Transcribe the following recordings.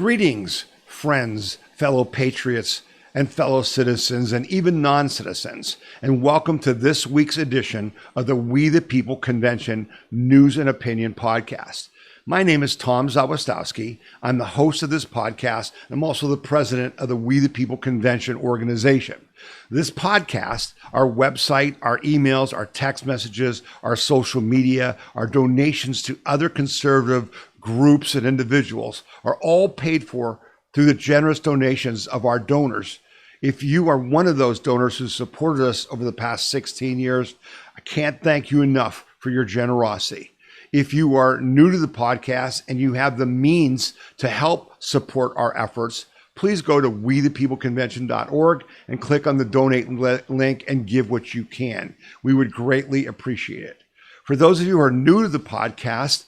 Greetings, friends, fellow patriots, and fellow citizens, and even non-citizens, and welcome to this week's edition of the We the People Convention News and Opinion Podcast. My name is Tom Zawistowski. I'm the host of this podcast. I'm also the president of the We the People Convention organization. This podcast, our website, our emails, our text messages, our social media, our donations to other conservative groups and individuals are all paid for through the generous donations of our donors. If you are one of those donors who supported us over the past 16 years, I can't thank you enough for your generosity. If you are new to the podcast and you have the means to help support our efforts, please go to wethepeopleconvention.org and click on the donate link and give what you can. We would greatly appreciate it. For those of you who are new to the podcast,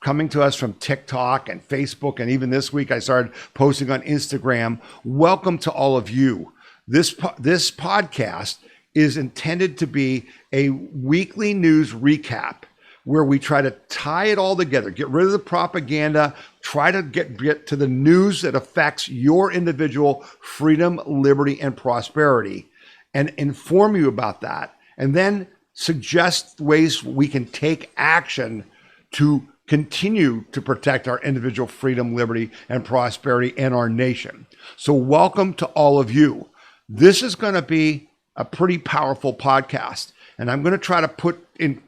coming to us from TikTok and Facebook, and even this week I started posting on Instagram, welcome to all of you. This podcast is intended to be a weekly news recap where we try to tie it all together, get rid of the propaganda, try to get to the news that affects your individual freedom, liberty, and prosperity, and inform you about that, and then suggest ways we can take action to continue to protect our individual freedom, liberty, and prosperity in our nation. So welcome to all of you. This is going to be a pretty powerful podcast, and I'm going to try to put in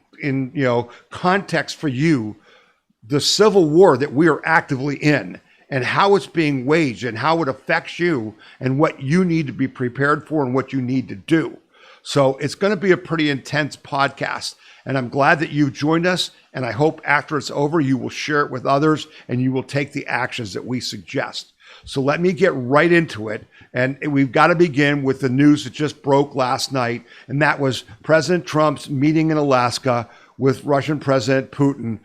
context for you the civil war that we are actively in and how it's being waged and how it affects you and what you need to be prepared for and what you need to do. So it's going to be a pretty intense podcast, and I'm glad that you've joined us, and I hope after it's over you will share it with others and you will take the actions that we suggest. So let me get right into it, and we've got to begin with the news that just broke last night, and that was President Trump's meeting in Alaska with Russian President Putin.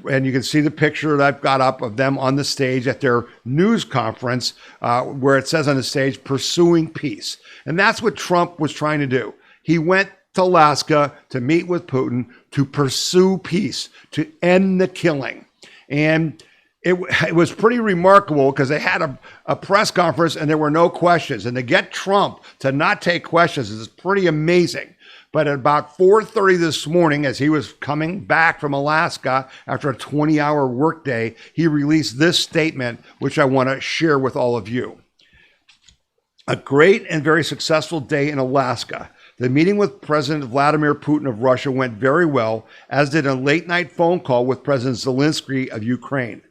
And you can see the picture that I've got up of them on the stage at their news conference where it says on the stage, "Pursuing Peace." And that's what Trump was trying to do. He went to Alaska to meet with Putin to pursue peace, to end the killing. And it was pretty remarkable because they had a press conference and there were no questions. And to get Trump to not take questions is pretty amazing. But at about 4:30 this morning, as he was coming back from Alaska after a 20-hour workday, he released this statement, which I want to share with all of you. "A great and very successful day in Alaska. The meeting with President Vladimir Putin of Russia went very well, as did a late-night phone call with President Zelensky of Ukraine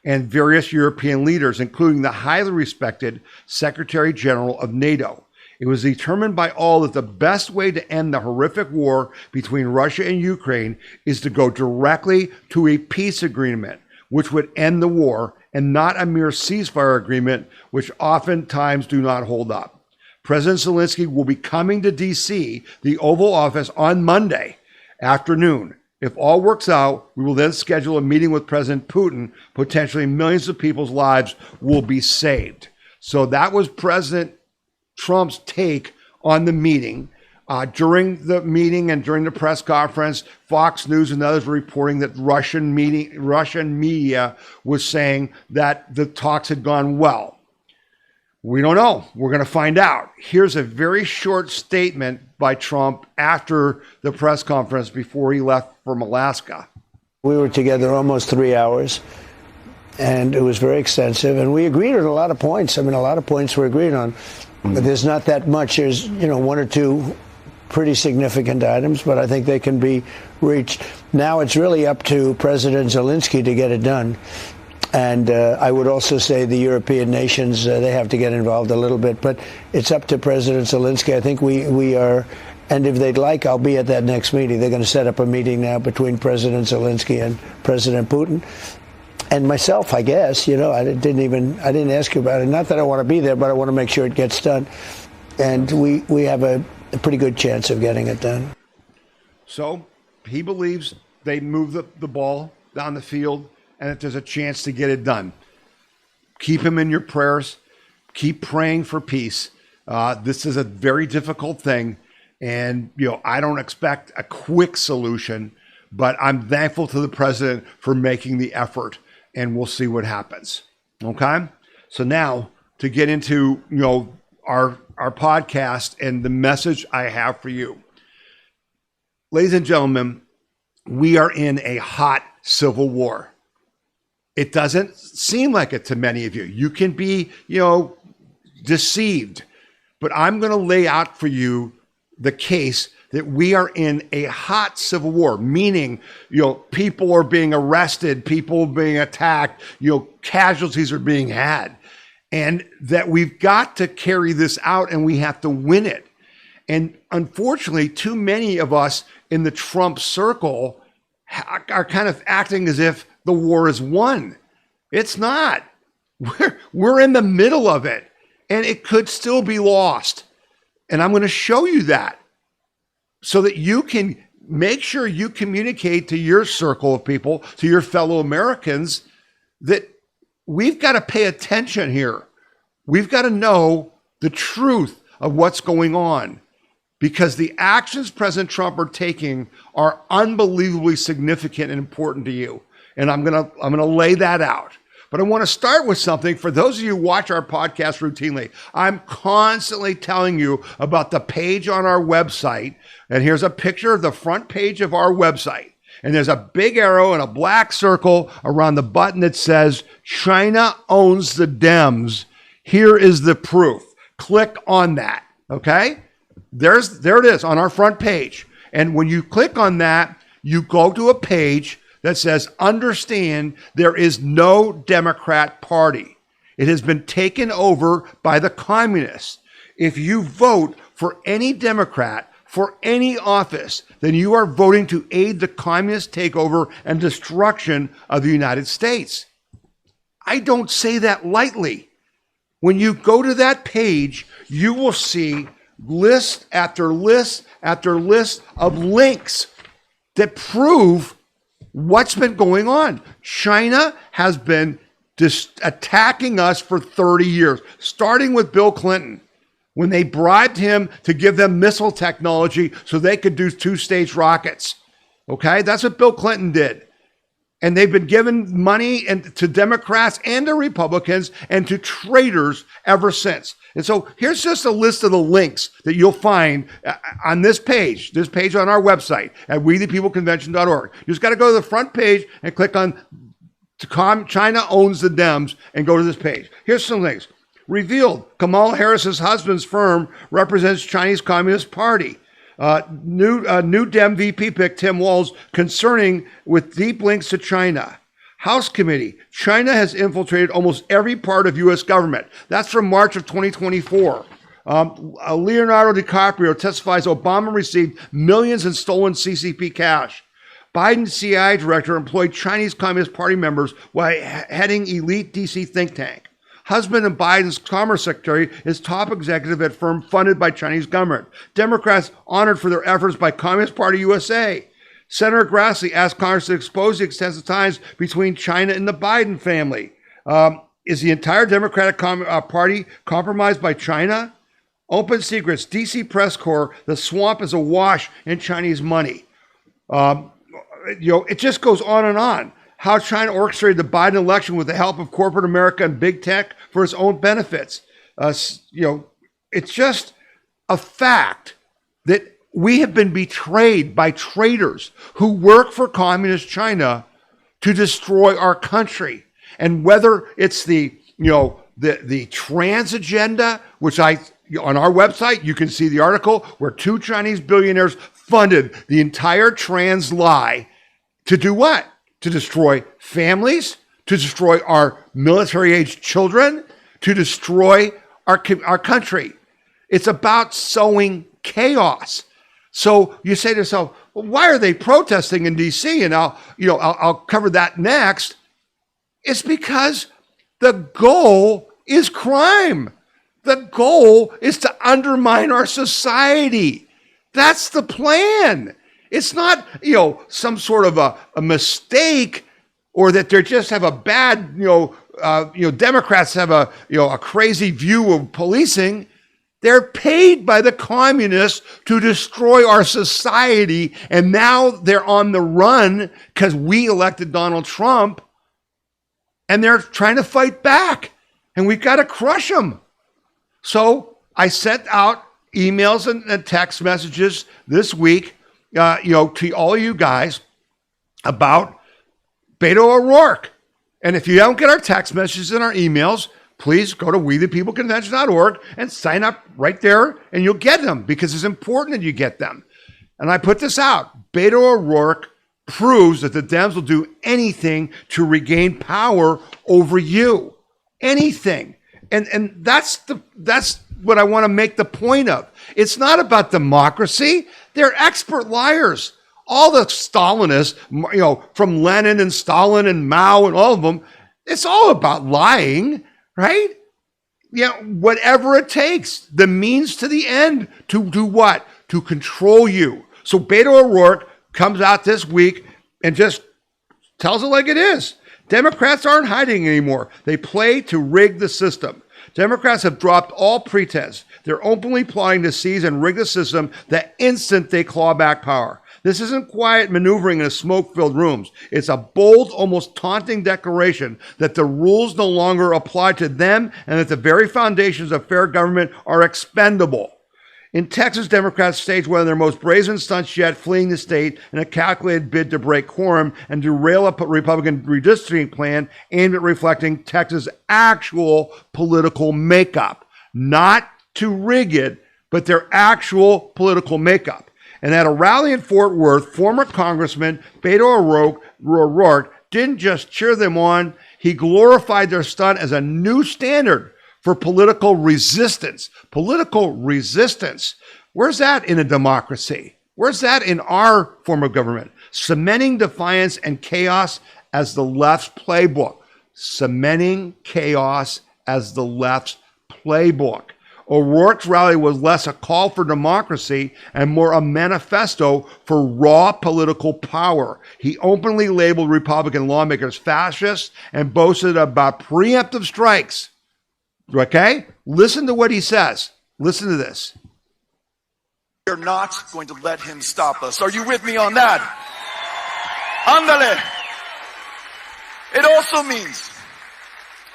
and various European leaders, including the highly respected Secretary General of NATO. It was determined by all that the best way to end the horrific war between Russia and Ukraine is to go directly to a peace agreement, which would end the war, and not a mere ceasefire agreement, which oftentimes do not hold up. President Zelensky will be coming to D.C., the Oval Office, on Monday afternoon. If all works out, we will then schedule a meeting with President Putin. Potentially millions of people's lives will be saved." So that was President Trump's take on the meeting. During the meeting and during the press conference, Fox News and others were reporting that Russian media was saying that the talks had gone well. We don't know. We're going to find out. Here's a very short statement by Trump after the press conference before he left from Alaska. "We were together almost 3 hours, and it was very extensive, and we agreed on a lot of points. I mean, a lot of points were agreed on. But there's not that much. There's, one or two pretty significant items, but I think they can be reached. Now it's really up to President Zelensky to get it done. And I would also say the European nations, they have to get involved a little bit. But it's up to President Zelensky. I think we are, and if they'd like, I'll be at that next meeting. They're going to set up a meeting now between President Zelensky and President Putin. And myself, I guess, I didn't ask you about it. Not that I want to be there, but I want to make sure it gets done. And we have a pretty good chance of getting it done." So he believes they move the ball down the field and that there's a chance to get it done. Keep him in your prayers. Keep praying for peace. This is a very difficult thing. And, I don't expect a quick solution, but I'm thankful to the president for making the effort, and we'll see what happens. Okay? So now to get into, our podcast and the message I have for you. Ladies and gentlemen, we are in a hot civil war. It doesn't seem like it to many of you. You can be, deceived, but I'm going to lay out for you the case that we are in a hot civil war, meaning, people are being arrested, people are being attacked, casualties are being had, and that we've got to carry this out and we have to win it. And unfortunately, too many of us in the Trump circle are kind of acting as if the war is won. It's not. We're in the middle of it, and it could still be lost. And I'm going to show you that so that you can make sure you communicate to your circle of people, to your fellow Americans, that we've got to pay attention here. We've got to know the truth of what's going on, because the actions President Trump are taking are unbelievably significant and important to you. And I'm gonna lay that out. But I want to start with something. For those of you who watch our podcast routinely, I'm constantly telling you about the page on our website. And here's a picture of the front page of our website. And there's a big arrow and a black circle around the button that says, China owns the Dems. Here is the proof. Click on that, okay? There it is on our front page. And when you click on that, you go to a page that says, understand there is no Democrat Party. It has been taken over by the communists. If you vote for any Democrat for any office, then you are voting to aid the communist takeover and destruction of the United States. I don't say that lightly. When you go to that page, you will see list after list after list of links that prove what's been going on. China has been attacking us for 30 years, starting with Bill Clinton, when they bribed him to give them missile technology so they could do two-stage rockets. Okay, that's what Bill Clinton did. And they've been giving money to Democrats and to Republicans and to traitors ever since. And so here's just a list of the links that you'll find on this page on our website at wethepeopleconvention.org. You just got to go to the front page and click on China Owns the Dems and go to this page. Here's some links. Revealed, Kamala Harris's husband's firm represents Chinese Communist Party. New Dem VP pick Tim Walz concerning with deep links to China. House Committee, China has infiltrated almost every part of U.S. government. That's from March of 2024. Leonardo DiCaprio testifies Obama received millions in stolen CCP cash. Biden CIA director employed Chinese Communist Party members while heading elite DC think tank. Husband of Biden's Commerce Secretary is top executive at firm funded by Chinese government. Democrats honored for their efforts by Communist Party USA. Senator Grassley asked Congress to expose the extensive ties between China and the Biden family. Is the entire Democratic Party compromised by China? Open secrets, DC press corps, the swamp is awash in Chinese money. It just goes on and on. How China orchestrated the Biden election with the help of corporate America and big tech for its own benefits. It's just a fact that we have been betrayed by traitors who work for communist China to destroy our country. And whether it's the trans agenda, which on our website, you can see the article where two Chinese billionaires funded the entire trans lie to do what? To destroy families, to destroy our military-aged children, to destroy our country. It's about sowing chaos. So you say to yourself, well, why are they protesting in D.C.? And I'll cover that next. It's because the goal is crime. The goal is to undermine our society. That's the plan. It's not, some sort of a mistake, or that they just have a bad, Democrats have a crazy view of policing. They're paid by the communists to destroy our society, and now they're on the run because we elected Donald Trump, and they're trying to fight back. and we've got to crush them. So I sent out emails and text messages this week, to all you guys about Beto O'Rourke. And if you don't get our text messages and our emails, please go to wethepeopleconvention.org and sign up right there, and you'll get them because it's important that you get them. And I put this out. Beto O'Rourke proves that the Dems will do anything to regain power over you. Anything. And that's what I want to make the point of. It's not about democracy. They're expert liars. All the Stalinists, from Lenin and Stalin and Mao and all of them, it's all about lying, right? Whatever it takes, the means to the end to do what? To control you. So Beto O'Rourke comes out this week and just tells it like it is. Democrats aren't hiding anymore. They play to rig the system. Democrats have dropped all pretense. They're openly plotting to seize and rig the system the instant they claw back power. This isn't quiet maneuvering in smoke-filled rooms. It's a bold, almost taunting declaration that the rules no longer apply to them and that the very foundations of fair government are expendable. In Texas, Democrats staged one of their most brazen stunts yet, fleeing the state in a calculated bid to break quorum and derail a Republican redistricting plan aimed at reflecting Texas' actual political makeup. Not to rig it, but their actual political makeup. And at a rally in Fort Worth, former Congressman Beto O'Rourke didn't just cheer them on, he glorified their stunt as a new standard for political resistance. Political resistance. Where's that in a democracy? Where's that in our form of government? Cementing defiance and chaos as the left's playbook. Cementing chaos as the left's playbook. O'Rourke's rally was less a call for democracy and more a manifesto for raw political power. He openly labeled Republican lawmakers fascists and boasted about preemptive strikes. Okay? Listen to what he says. Listen to this. We're not going to let him stop us. Are you with me on that? Ándale. It also means,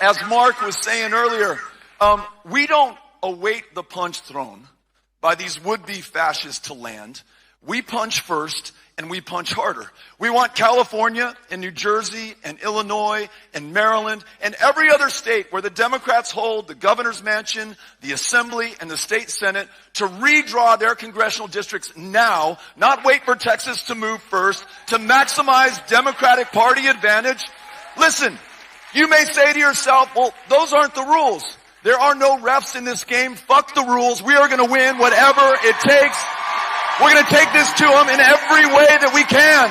as Mark was saying earlier, we don't await the punch thrown by these would-be fascists to land. We punch first and we punch harder. We want California and New Jersey and Illinois and Maryland and every other state where the Democrats hold the governor's mansion, the assembly, and the state senate to redraw their congressional districts now, not wait for Texas to move first, to maximize Democratic Party advantage. Listen, you may say to yourself, well, those aren't the rules. There are no refs in this game. Fuck the rules. We are going to win whatever it takes. We're going to take this to them in every way that we can.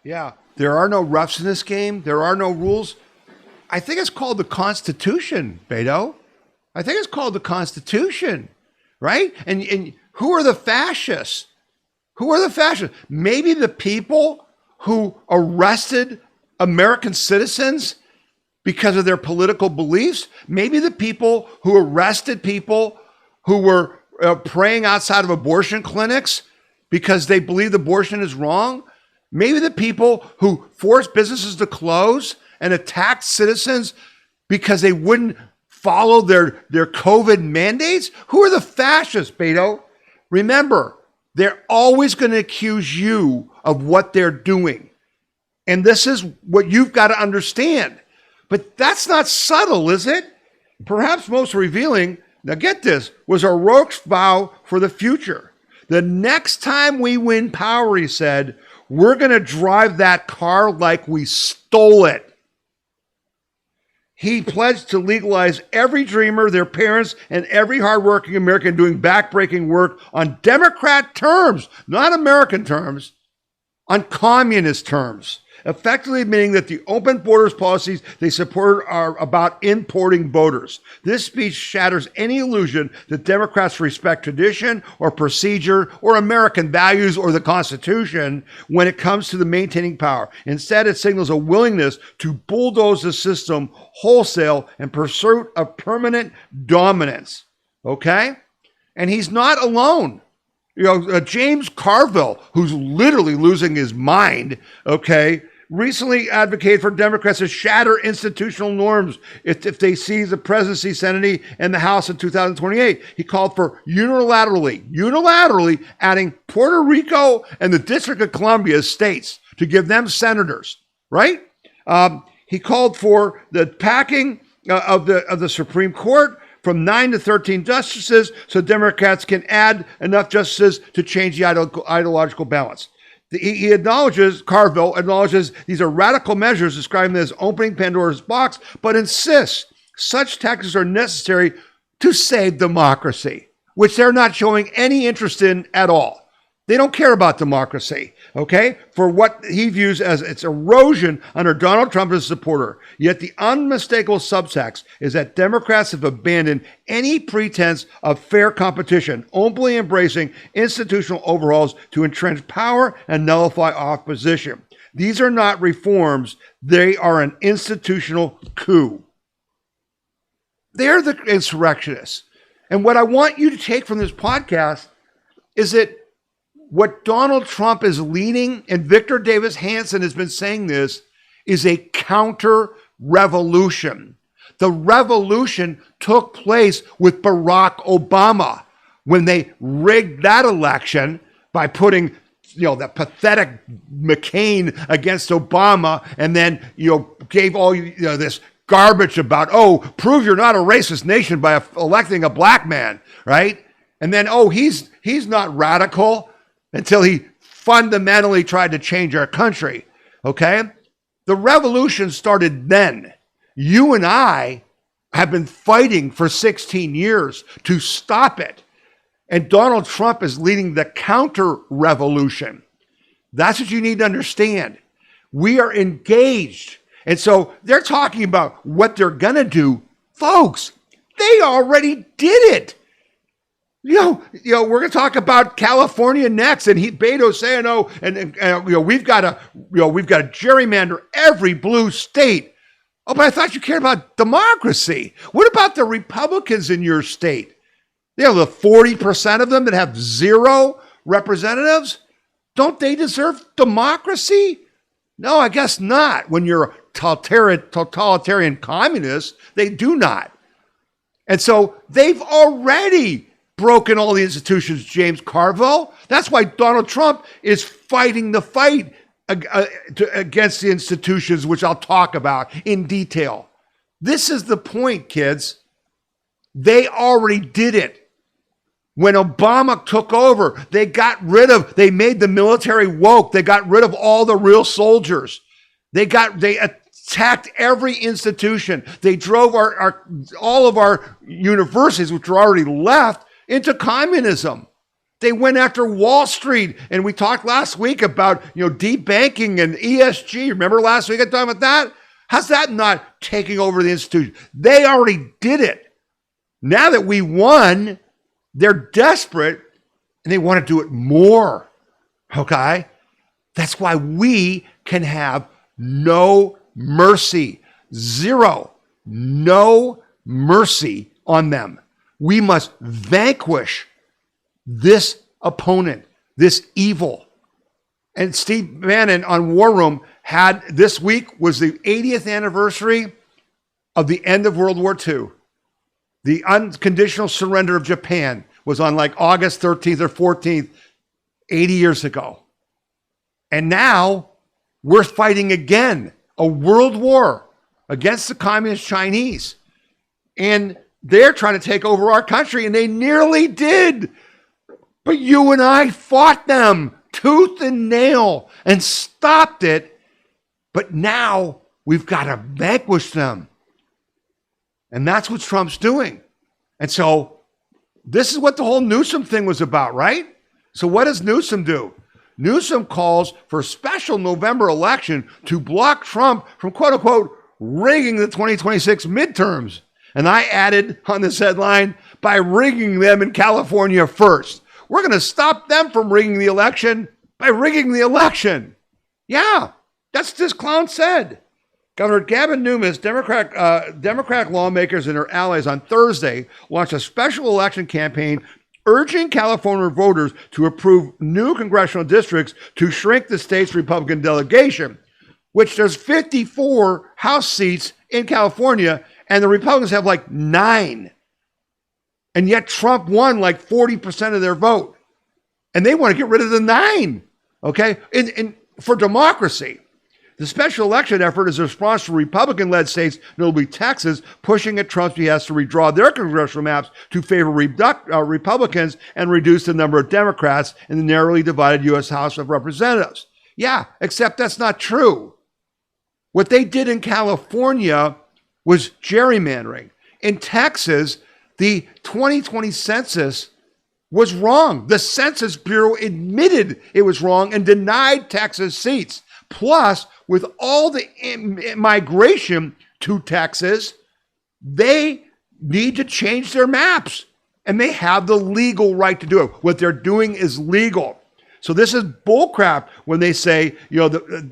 Yeah, there are no refs in this game. There are no rules. I think it's called the Constitution, Beto. I think it's called the Constitution, right? And who are the fascists? Who are the fascists? Maybe the people who arrested American citizens because of their political beliefs. Maybe the people who arrested people who were praying outside of abortion clinics because they believed abortion is wrong. Maybe the people who forced businesses to close and attacked citizens because they wouldn't follow their COVID mandates. Who are the fascists, Beto? Remember, they're always going to accuse you of what they're doing. And this is what you've got to understand. But that's not subtle, is it? Perhaps most revealing, now get this, was O'Rourke's vow for the future. The next time we win power, he said, we're going to drive that car like we stole it. He pledged to legalize every dreamer, their parents, and every hardworking American doing backbreaking work on Democrat terms, not American terms, on communist terms, effectively admitting that the open borders policies they support are about importing voters. This speech shatters any illusion that Democrats respect tradition or procedure or American values or the Constitution when it comes to the maintaining power. Instead, it signals a willingness to bulldoze the system wholesale in pursuit of permanent dominance. Okay? And he's not alone. James Carville, who's literally losing his mind, okay, recently advocated for Democrats to shatter institutional norms if they seize the presidency, Senate, and the House in 2028. He called for unilaterally adding Puerto Rico and the District of Columbia as states to give them senators, right? He called for the packing of the Supreme Court from 9 to 13 justices so Democrats can add enough justices to change the ideological balance. Carville acknowledges these are radical measures, describing them as opening Pandora's box, but insists such tactics are necessary to save democracy, which they're not showing any interest in at all. They don't care about democracy, okay, for what he views as its erosion under Donald Trump as a supporter. Yet the unmistakable subtext is that Democrats have abandoned any pretense of fair competition, openly embracing institutional overhauls to entrench power and nullify opposition. These are not reforms. They are an institutional coup. They're the insurrectionists. And what I want you to take from this podcast is that what Donald Trump is leading, and Victor Davis Hanson has been saying this, is a counter-revolution. The revolution took place with Barack Obama when they rigged that election by putting, that pathetic McCain against Obama, and then, gave all this garbage about, prove you're not a racist nation by electing a black man, right? And then, he's not radical, until he fundamentally tried to change our country, okay? The revolution started then. You and I have been fighting for 16 years to stop it. And Donald Trump is leading the counter-revolution. That's what you need to understand. We are engaged. And so they're talking about what they're going to do. Folks, they already did it. We're going to talk about California next, and Beto's saying, we've got to gerrymander every blue state. Oh, but I thought you cared about democracy. What about the Republicans in your state? The 40% of them that have zero representatives. Don't they deserve democracy? No, I guess not. When you're a totalitarian communist, they do not. And so they've already broken all the institutions, James Carville. That's why Donald Trump is fighting the fight against the institutions, which I'll talk about in detail. This is the point, kids. They already did it. When Obama took over, they made the military woke. They got rid of all the real soldiers. They attacked every institution. They drove all of our universities, which were already left, into communism. They went after Wall Street, and we talked last week about deep banking and ESG. Remember last week I talked about that? How's that not taking over the institution? They already did it. Now that we won, they're desperate, and they want to do it more. Okay? That's why we can have no mercy. Zero. No mercy on them. We must vanquish this opponent, this evil. And Steve Bannon on War Room this week was the 80th anniversary of the end of World War II. The unconditional surrender of Japan was on like August 13th or 14th, 80 years ago. And now we're fighting again, a world war against the communist Chinese. And they're trying to take over our country, and they nearly did. But you and I fought them tooth and nail and stopped it. But now we've got to vanquish them. And that's what Trump's doing. And so this is what the whole Newsom thing was about, right? So what does Newsom do? Newsom calls for a special November election to block Trump from, quote unquote, rigging the 2026 midterms. And I added on this headline, by rigging them in California first. We're going to stop them from rigging the election by rigging the election. Yeah, that's what this clown said. Governor Gavin Newsom, Democratic lawmakers and their allies on Thursday launched a special election campaign urging California voters to approve new congressional districts to shrink the state's Republican delegation. which there's 54 House seats in California, and the Republicans have like 9. And yet Trump won like 40% of their vote. And they want to get rid of the 9, okay? And for democracy, the special election effort is a response to Republican-led states, notably Texas, pushing at Trump's behest to redraw their congressional maps to favor Republicans and reduce the number of Democrats in the narrowly divided U.S. House of Representatives. Yeah, except that's not true. What they did in California was gerrymandering. In Texas, the 2020 census was wrong. The Census Bureau admitted it was wrong and denied Texas seats. Plus, with all the migration to Texas, they need to change their maps. And they have the legal right to do it. What they're doing is legal. So this is bullcrap when they say,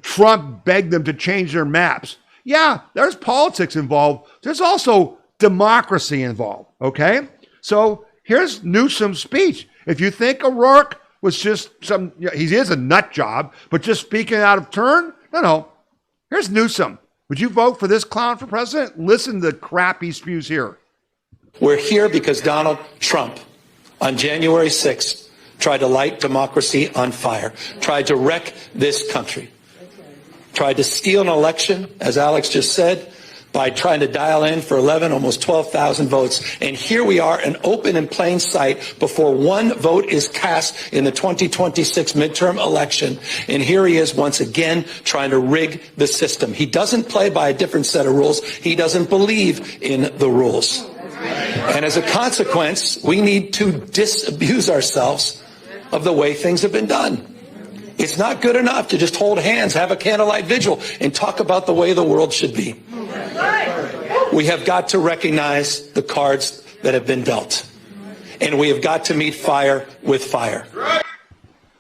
Trump begged them to change their maps. Yeah, there's politics involved. There's also democracy involved, okay? So here's Newsom's speech. If you think O'Rourke was just he is a nut job, but just speaking out of turn, no. Here's Newsom. Would you vote for this clown for president? Listen to the crap he spews here. We're here because Donald Trump, on January 6th, tried to light democracy on fire, tried to wreck this country, tried to steal an election, as Alex just said, by trying to dial in for 11, almost 12,000 votes. And here we are, an open in plain sight before one vote is cast in the 2026 midterm election. And here he is once again trying to rig the system. He doesn't play by a different set of rules. He doesn't believe in the rules. And as a consequence, we need to disabuse ourselves of the way things have been done. It's not good enough to just hold hands, have a candlelight vigil, and talk about the way the world should be. We have got to recognize the cards that have been dealt. And we have got to meet fire with fire.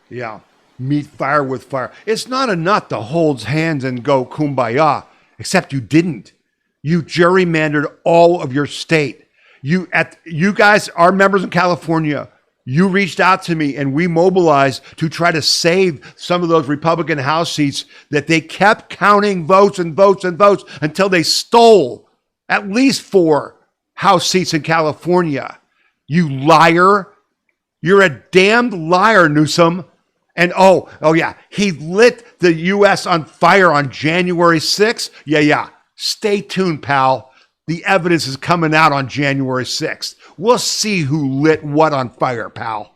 Yeah, meet fire with fire. It's not enough to hold hands and go kumbaya, except you didn't. You gerrymandered all of your state. You guys, our members in California, you reached out to me and we mobilized to try to save some of those Republican House seats that they kept counting votes and votes and votes until they stole at least 4 House seats in California. You liar. You're a damned liar, Newsom. And oh yeah, he lit the U.S. on fire on January 6th. Yeah. Stay tuned, pal. The evidence is coming out on January 6th. We'll see who lit what on fire, pal.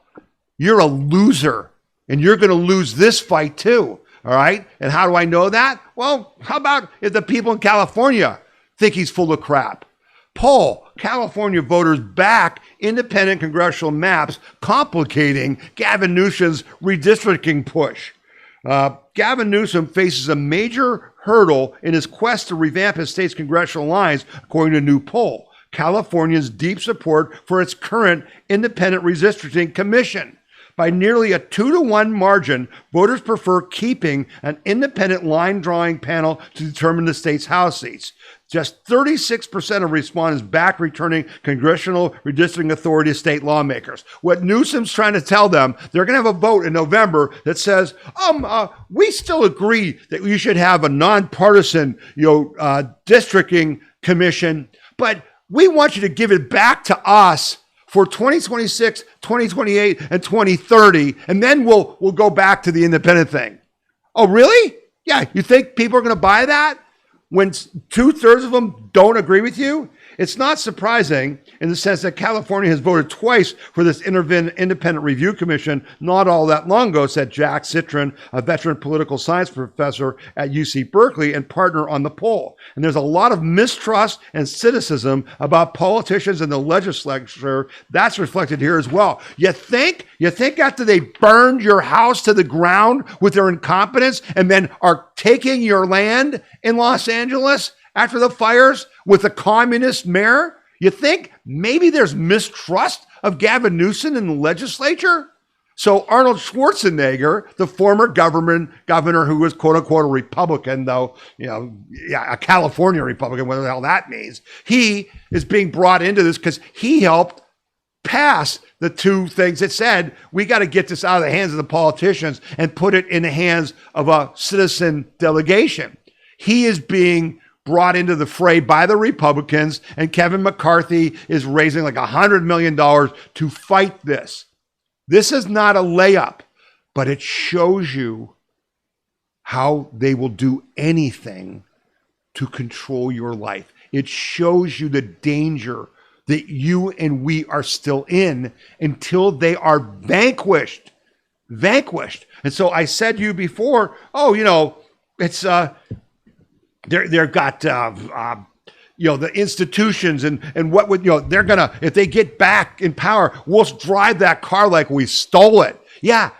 You're a loser, and you're going to lose this fight too, all right? And how do I know that? Well, how about if the people in California think he's full of crap? Poll California voters back independent congressional maps, complicating Gavin Newsom's redistricting push. Gavin Newsom faces a major hurdle in his quest to revamp his state's congressional lines, according to a new poll. California's deep support for its current independent redistricting commission. By nearly a 2-to-1 margin, voters prefer keeping an independent line drawing panel to determine the state's House seats. Just 36% of respondents back returning congressional redistricting authority to state lawmakers. What Newsom's trying to tell them, they're going to have a vote in November that says, we still agree that you should have a nonpartisan, districting commission, but we want you to give it back to us for 2026, 2028, and 2030, and then we'll go back to the independent thing. Oh, really? Yeah, you think people are going to buy that when 2/3 of them don't agree with you? It's not surprising in the sense that California has voted twice for this independent review commission not all that long ago, said Jack Citron, a veteran political science professor at UC Berkeley and partner on the poll. And there's a lot of mistrust and cynicism about politicians in the legislature. That's reflected here as well. You think after they burned your house to the ground with their incompetence and then are taking your land in Los Angeles after the fires with a communist mayor, you think maybe there's mistrust of Gavin Newsom in the legislature? So Arnold Schwarzenegger, the former governor who was quote unquote a Republican, though, a California Republican, whatever the hell that means, he is being brought into this because he helped pass the 2 things that said, we got to get this out of the hands of the politicians and put it in the hands of a citizen delegation. He is being brought into the fray by the Republicans, and Kevin McCarthy is raising like $100 million to fight this. This is not a layup, but it shows you how they will do anything to control your life. It shows you the danger that you and we are still in until they are vanquished. Vanquished. And so I said to you before, it's they've got the institutions and what would they're gonna, if they get back in power, we'll drive that car like we stole it. Yeah,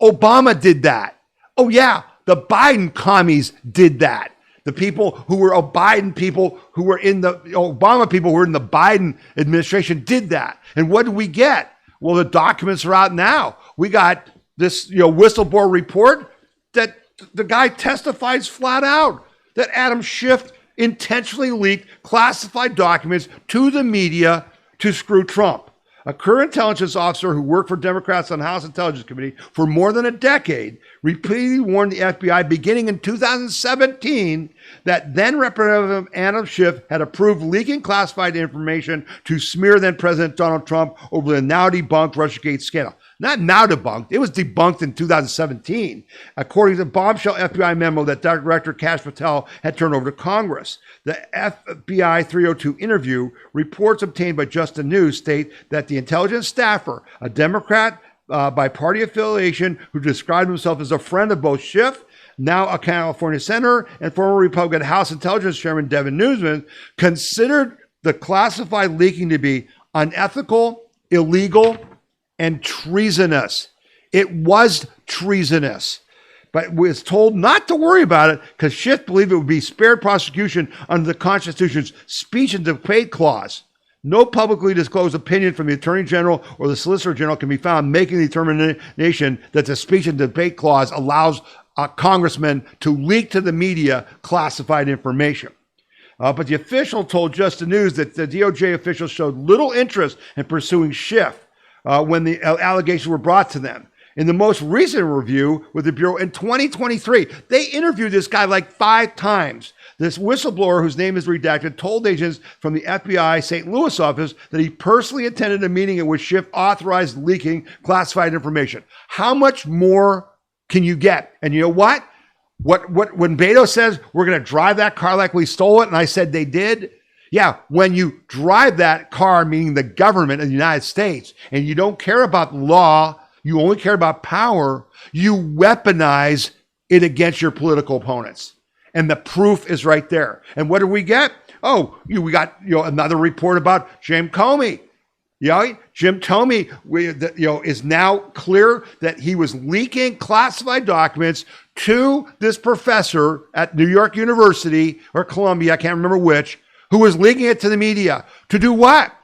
Obama did that. Oh yeah, the Biden commies did that. The people who were Biden people who were in the Obama people who were in the Biden administration did that. And what did we get? Well, the documents are out now. We got this whistleblower report that the guy testifies flat out that Adam Schiff intentionally leaked classified documents to the media to screw Trump. A career intelligence officer who worked for Democrats on the House Intelligence Committee for more than a decade repeatedly warned the FBI beginning in 2017 that then Representative Adam Schiff had approved leaking classified information to smear then President Donald Trump over the now debunked Russiagate scandal. Not now debunked, it was debunked in 2017, according to the bombshell FBI memo that Director Kash Patel had turned over to Congress. The FBI 302 interview reports obtained by Just the News state that the intelligence staffer, a Democrat by party affiliation, who described himself as a friend of both Schiff, now a California senator, and former Republican House Intelligence Chairman Devin Newsom, considered the classified leaking to be unethical, illegal, and treasonous. It was treasonous, but was told not to worry about it because Schiff believed it would be spared prosecution under the Constitution's speech and debate clause. No publicly disclosed opinion from the Attorney General or the Solicitor General can be found making the determination that the speech and debate clause allows a congressman to leak to the media classified information. But the official told Just the News that the DOJ officials showed little interest in pursuing Schiff when the allegations were brought to them. In the most recent review with the Bureau in 2023, they interviewed this guy like 5 times. This whistleblower, whose name is redacted, told agents from the FBI St. Louis office that he personally attended a meeting in which Schiff authorized leaking classified information. How much more can you get? And you know what? When Beto says we're going to drive that car like we stole it, and I said they did, yeah, when you drive that car, meaning the government of the United States, and you don't care about law, you only care about power, you weaponize it against your political opponents. And the proof is right there. And what do we get? Oh, we got another report about Jim Comey. Jim Comey is now clear that he was leaking classified documents to this professor at New York University or Columbia, I can't remember which, who was leaking it to the media. To do what?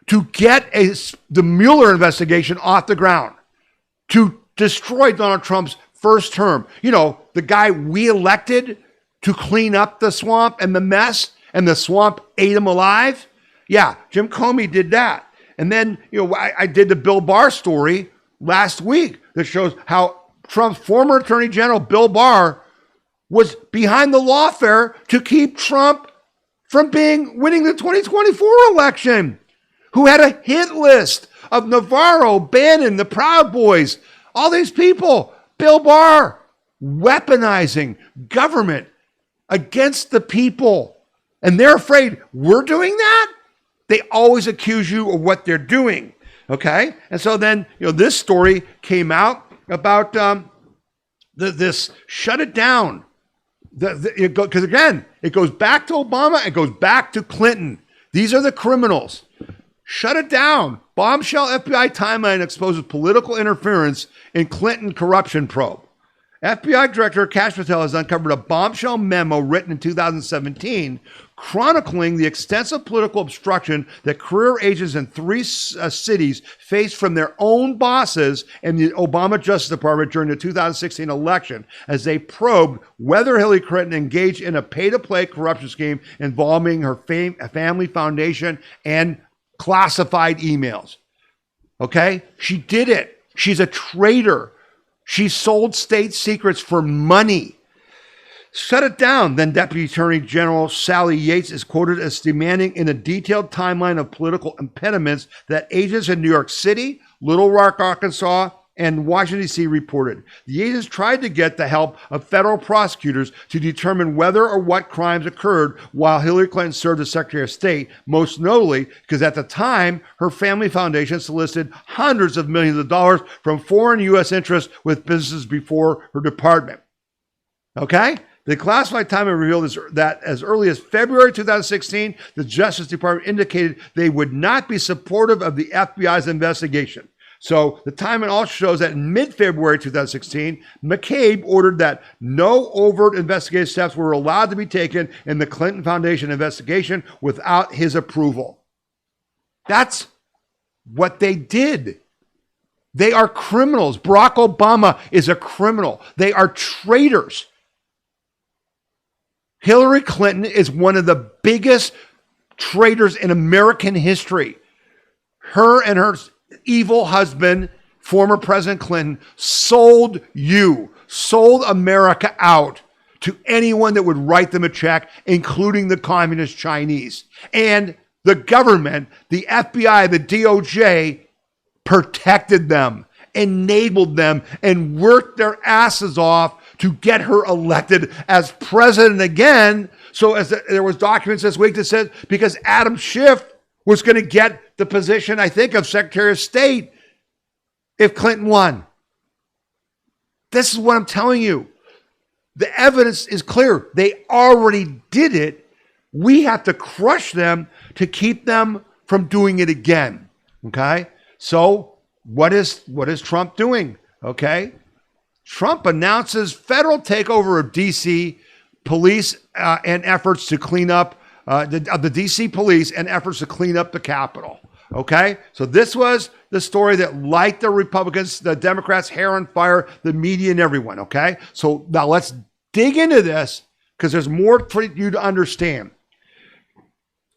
To get the Mueller investigation off the ground. To destroy Donald Trump's first term. The guy we elected to clean up the swamp and the mess, and the swamp ate him alive. Yeah, Jim Comey did that. And then, I did the Bill Barr story last week that shows how Trump's former Attorney General, Bill Barr, was behind the lawfare to keep Trump from winning the 2024 election, who had a hit list of Navarro, Bannon, the Proud Boys, all these people. Bill Barr weaponizing government against the people. And they're afraid we're doing that? They always accuse you of what they're doing, okay? And so then, this story came out about this shut it down. Because again, it goes back to Obama, it goes back to Clinton. These are the criminals. Shut it down. Bombshell FBI timeline exposes political interference in Clinton corruption probe. FBI Director Kash Patel has uncovered a bombshell memo written in 2017 chronicling the extensive political obstruction that career agents in 3 cities faced from their own bosses and the Obama Justice Department during the 2016 election as they probed whether Hillary Clinton engaged in a pay-to-play corruption scheme involving her family foundation and classified emails. Okay? She did it. She's a traitor. She sold state secrets for money. Shut it down. Then Deputy Attorney General Sally Yates is quoted as demanding in a detailed timeline of political impediments that agents in New York City, Little Rock, Arkansas, and Washington, D.C. reported. The agents tried to get the help of federal prosecutors to determine whether or what crimes occurred while Hillary Clinton served as Secretary of State, most notably because at the time, her family foundation solicited hundreds of millions of dollars from foreign U.S. interests with businesses before her department. Okay? The classified timeline revealed that as early as February 2016, the Justice Department indicated they would not be supportive of the FBI's investigation. So the timeline also shows that in mid-February 2016, McCabe ordered that no overt investigative steps were allowed to be taken in the Clinton Foundation investigation without his approval. That's what they did. They are criminals. Barack Obama is a criminal. They are traitors. Hillary Clinton is one of the biggest traitors in American history. Her and her evil husband, former President Clinton, sold America out to anyone that would write them a check, including the communist Chinese. And the government, the FBI, the DOJ, protected them, enabled them, and worked their asses off to get her elected as president again. So as there was documents this week that said because Adam Schiff was going to get the position, I think, of Secretary of State if Clinton won. This is what I'm telling you. The evidence is clear. They already did it. We have to crush them to keep them from doing it again. Okay? So what is Trump doing? Okay? Trump announces federal takeover of D.C. police and efforts to clean up the D.C. police and efforts to clean up the Capitol. Okay? So this was the story that light the Republicans, the Democrats' hair on fire, the media and everyone. Okay? So now let's dig into this because there's more for you to understand.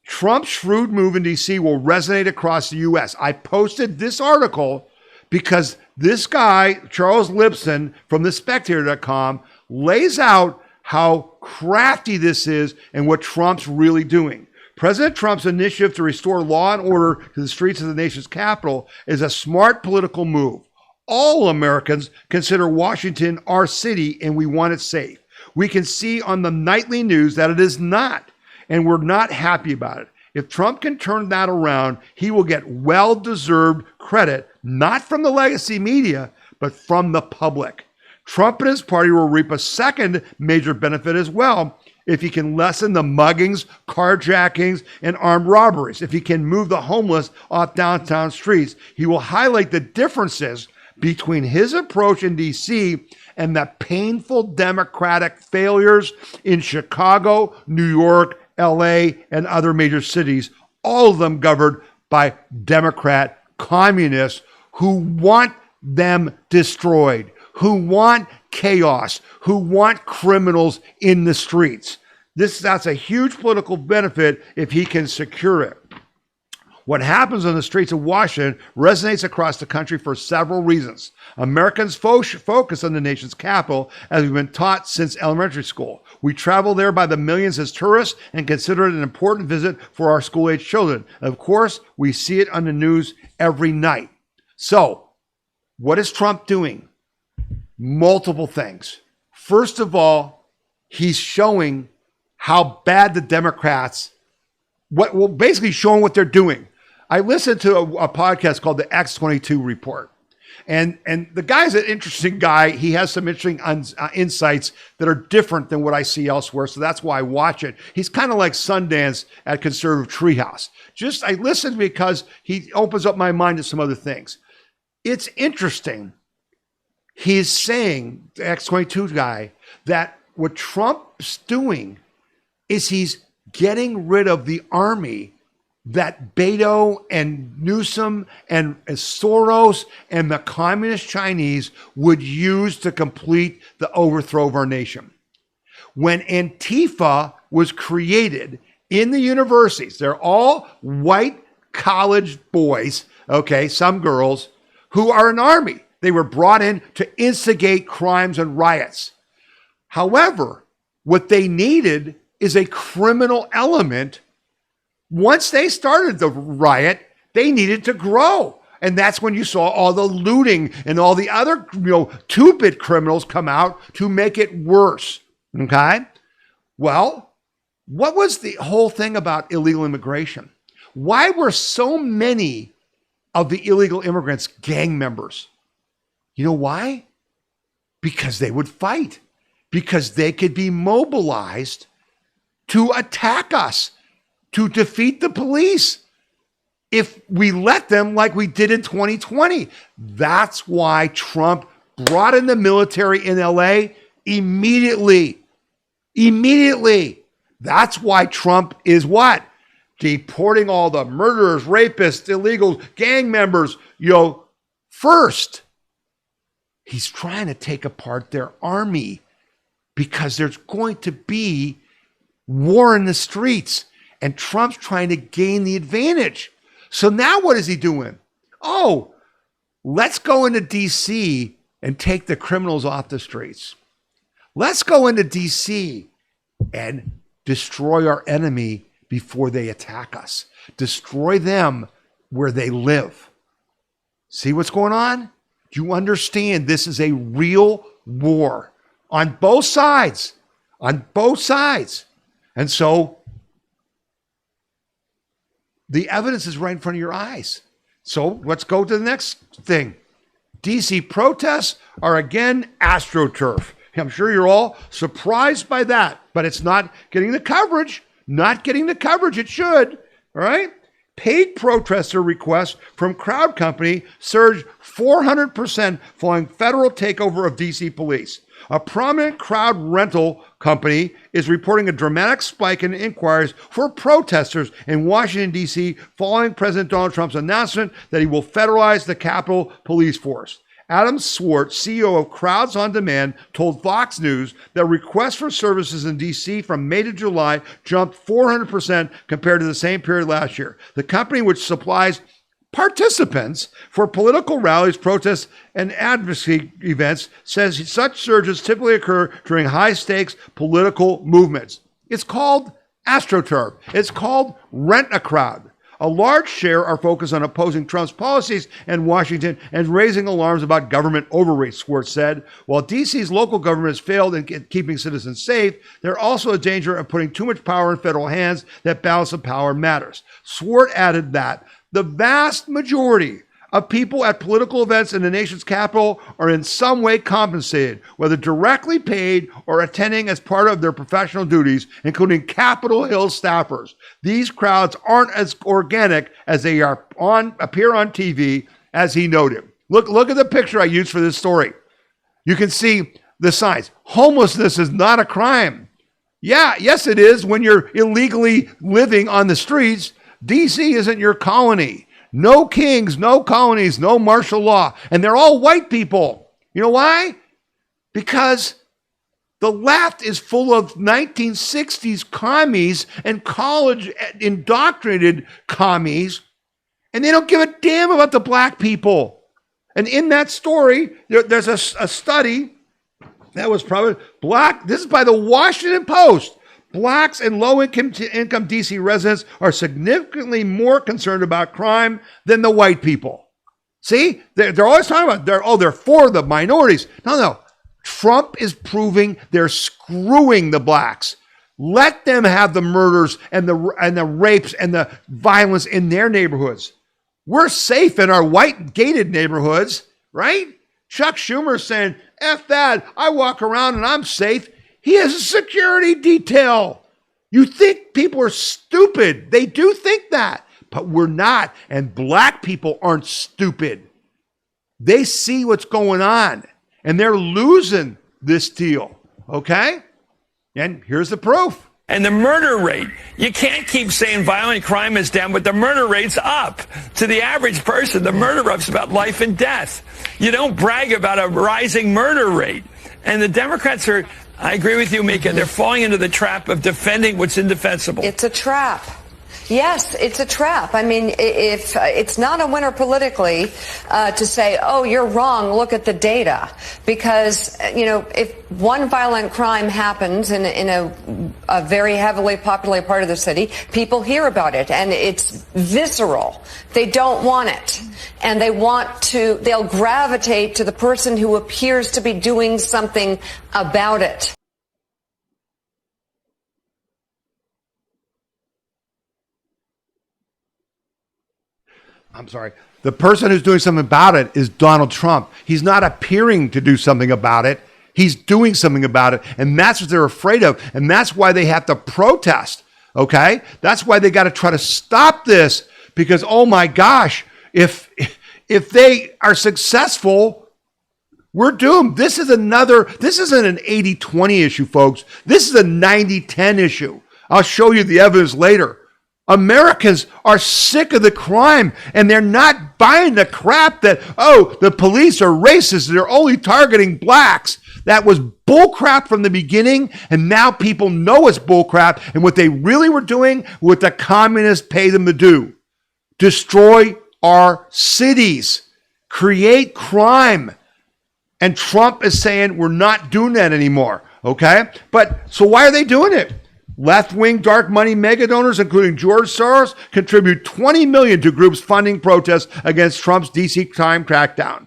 Trump's shrewd move in D.C. will resonate across the U.S. I posted this article because this guy, Charles Lipson from thespectator.com, lays out how crafty this is and what Trump's really doing. President Trump's initiative to restore law and order to the streets of the nation's capital is a smart political move. All Americans consider Washington our city and we want it safe. We can see on the nightly news that it is not, and we're not happy about it. If Trump can turn that around, he will get well-deserved credit, not from the legacy media, but from the public. Trump and his party will reap a second major benefit as well if he can lessen the muggings, carjackings, and armed robberies. If he can move the homeless off downtown streets, he will highlight the differences between his approach in D.C. and the painful Democratic failures in Chicago, New York, L.A., and other major cities, all of them governed by Democrat communists who want them destroyed, who want chaos, who want criminals in the streets. That's a huge political benefit if he can secure it. What happens on the streets of Washington resonates across the country for several reasons. Americans focus on the nation's capital as we've been taught since elementary school. We travel there by the millions as tourists and consider it an important visit for our school-age children. Of course, we see it on the news every night. So, what is Trump doing? Multiple things. First of all, he's showing how bad the Democrats, basically showing what they're doing. I listened to a podcast called the X22 Report. And the guy's an interesting guy. He has some interesting insights that are different than what I see elsewhere. So that's why I watch it. He's kind of like Sundance at Conservative Treehouse. I listen because he opens up my mind to some other things. It's interesting. He's saying, the X22 guy, that what Trump's doing is he's getting rid of the army that Beto and Newsom and Soros and the communist Chinese would use to complete the overthrow of our nation. When Antifa was created in the universities, they're all white college boys, okay, some girls, who are an army. They were brought in to instigate crimes and riots. However, What they needed is a criminal element. Once they started the riot, they needed to grow. And that's when you saw all the looting and all the other, two-bit criminals come out to make it worse. Okay? Well, what was the whole thing about illegal immigration? Why were so many of the illegal immigrants gang members? You know why? Because they would fight. Because they could be mobilized to attack us, to defeat the police, if we let them, like we did in 2020. That's why Trump brought in the military in LA immediately. That's why Trump is what? Deporting all the murderers, rapists, illegals, gang members, first. He's trying to take apart their army because there's going to be war in the streets, and Trump's trying to gain the advantage. So now what is he doing? Oh, let's go into D.C. and take the criminals off the streets. Let's go into D.C. and destroy our enemy before they attack us. Destroy them where they live. See what's going on? Do you understand this is a real war on both sides? On both sides. And so the evidence is right in front of your eyes. So let's go to the next thing. DC protests are again AstroTurf. I'm sure you're all surprised by that, but it's not getting the coverage. Not getting the coverage it should. All right? Paid protester requests from Crowd Company surged 400% following federal takeover of DC police. A prominent crowd rental company is reporting a dramatic spike in inquiries for protesters in Washington, D.C. following President Donald Trump's announcement that he will federalize the Capitol Police Force. Adam Swartz, CEO of Crowds on Demand, told Fox News that requests for services in D.C. from May to July jumped 400% compared to the same period last year. The company, which supplies participants for political rallies, protests, and advocacy events, says such surges typically occur during high-stakes political movements. It's called AstroTurf. It's called Rent a Crowd. A large share are focused on opposing Trump's policies in Washington and raising alarms about government overreach, Swartz said. While D.C.'s local government has failed in keeping citizens safe, they're also a danger of putting too much power in federal hands. That balance of power matters. Swartz added that the vast majority of people at political events in the nation's capital are in some way compensated, whether directly paid or attending as part of their professional duties, including Capitol Hill staffers. These crowds aren't as organic as they appear on TV, as he noted. Look at the picture I used for this story. You can see the signs. Homelessness is not a crime. Yes, it is when you're illegally living on the streets. D.C. isn't your colony. No kings, no colonies, no martial law. And they're all white people. You know why? Because the left is full of 1960s commies and college indoctrinated commies, and they don't give a damn about the black people. And in that story, there's a study that was probably black. This is by the Washington Post. Blacks and low-income D.C. residents are significantly more concerned about crime than the white people. See? They're always talking about, they're for the minorities. No. Trump is proving they're screwing the blacks. Let them have the murders and the rapes and the violence in their neighborhoods. We're safe in our white gated neighborhoods, right? Chuck Schumer saying, F that, I walk around and I'm safe. He has a security detail. You think people are stupid. They do think that, but we're not. And black people aren't stupid. They see what's going on, and they're losing this deal, okay? And here's the proof. And the murder rate, you can't keep saying violent crime is down, but the murder rate's up. To the average person, the murder rate's about life and death. You don't brag about a rising murder rate. And the Democrats are, I agree with you, Mika, they're falling into the trap of defending what's indefensible. It's a trap. Yes, it's a trap. I mean, if it's not a winner politically to say, oh, you're wrong, look at the data. Because, if one violent crime happens in a very heavily populated part of the city, people hear about it, and it's visceral. They don't want it. And they'll gravitate to the person who appears to be doing something about it. I'm sorry. The person who's doing something about it is Donald Trump. He's not appearing to do something about it. He's doing something about it. And that's what they're afraid of. And that's why they have to protest. Okay? That's why they got to try to stop this. Because, oh my gosh, if they are successful, we're doomed. This isn't an 80-20 issue, folks. This is a 90-10 issue. I'll show you the evidence later. Americans are sick of the crime, and they're not buying the crap that, oh, the police are racist, they're only targeting blacks. That was bullcrap from the beginning, and now people know it's bullcrap, and what they really were doing, what the communists pay them to do. Destroy our cities. Create crime. And Trump is saying we're not doing that anymore, okay? But, so why are they doing it? Left-wing dark money mega donors, including George Soros, contribute $20 million to groups funding protests against Trump's DC crime crackdown.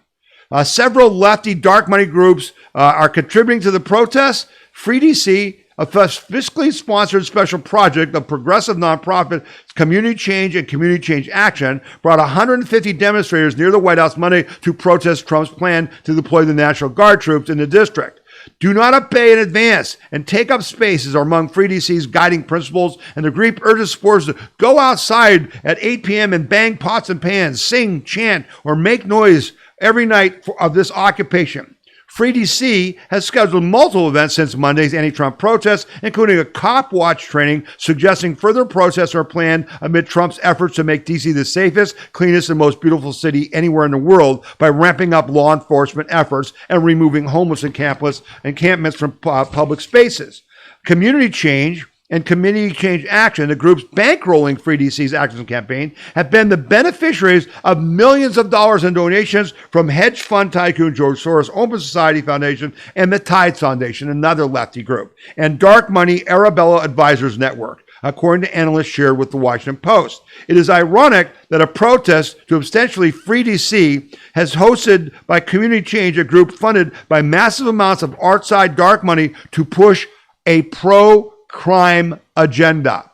Several lefty dark money groups are contributing to the protests. Free DC, a fiscally sponsored special project of progressive nonprofit Community Change and Community Change Action, brought 150 demonstrators near the White House Monday to protest Trump's plan to deploy the National Guard troops in the district. Do not obey in advance and take up spaces are among Free DC's guiding principles, and the group urges supporters to go outside at 8 p.m. and bang pots and pans, sing, chant, or make noise every night of this occupation. Free DC has scheduled multiple events since Monday's anti-Trump protests, including a cop watch training suggesting further protests are planned amid Trump's efforts to make DC the safest, cleanest, and most beautiful city anywhere in the world by ramping up law enforcement efforts and removing homeless encampments from public spaces. Community Change and Community Change Action, the groups bankrolling Free DC's action campaign, have been the beneficiaries of millions of dollars in donations from hedge fund tycoon George Soros' Open Society Foundation and the Tides Foundation, another lefty group, and dark money Arabella Advisors Network, according to analysts shared with the Washington Post. It is ironic that a protest to ostensibly Free DC has hosted by Community Change, a group funded by massive amounts of outside dark money to push a pro-crime agenda.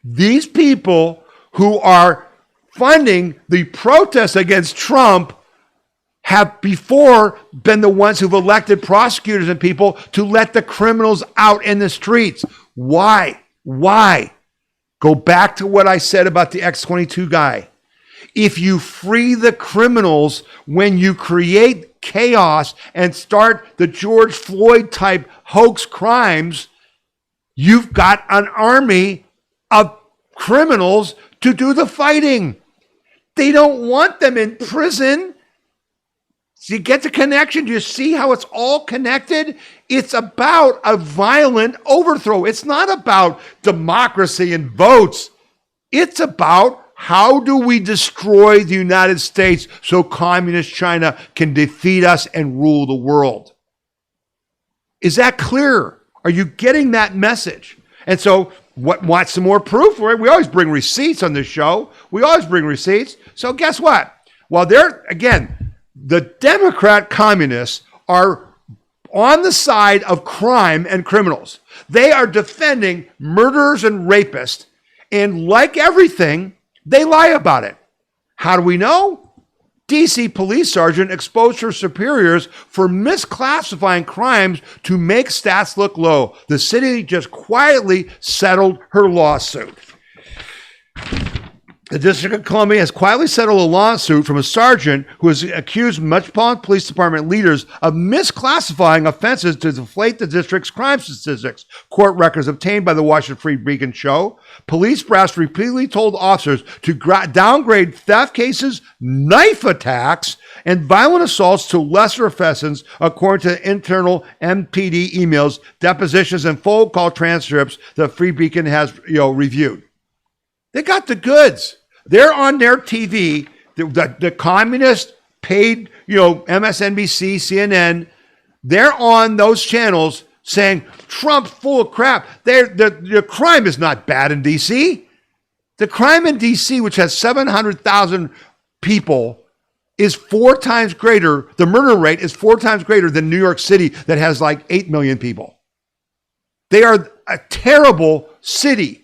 These people who are funding the protests against Trump have before been the ones who've elected prosecutors and people to let the criminals out in the streets. Why? Go back to what I said about the X-22 guy. If you free the criminals when you create chaos and start the George Floyd type hoax crimes, you've got an army of criminals to do the fighting. They don't want them in prison. So you get the connection? Do you see how it's all connected? It's about a violent overthrow. It's not about democracy and votes. It's about how do we destroy the United States so communist China can defeat us and rule the world? Is that clear? Are you getting that message? And so, want some more proof? We always bring receipts on this show. We always bring receipts. So guess what? Well, the Democrat communists are on the side of crime and criminals. They are defending murderers and rapists. And like everything, they lie about it. How do we know? DC police sergeant exposed her superiors for misclassifying crimes to make stats look low. The city just quietly settled her lawsuit. The District of Columbia has quietly settled a lawsuit from a sergeant who has accused Metropolitan Police Department leaders of misclassifying offenses to deflate the district's crime statistics. Court records obtained by the Washington Free Beacon show police brass repeatedly told officers to downgrade theft cases, knife attacks, and violent assaults to lesser offenses, according to internal MPD emails, depositions, and phone call transcripts that Free Beacon has reviewed. They got the goods. They're on their TV. The communist paid, MSNBC, CNN. They're on those channels saying Trump full of crap. The crime is not bad in D.C. The crime in D.C., which has 700,000 people, is 4 times greater. The murder rate is 4 times greater than New York City, that has like 8 million people. They are a terrible city.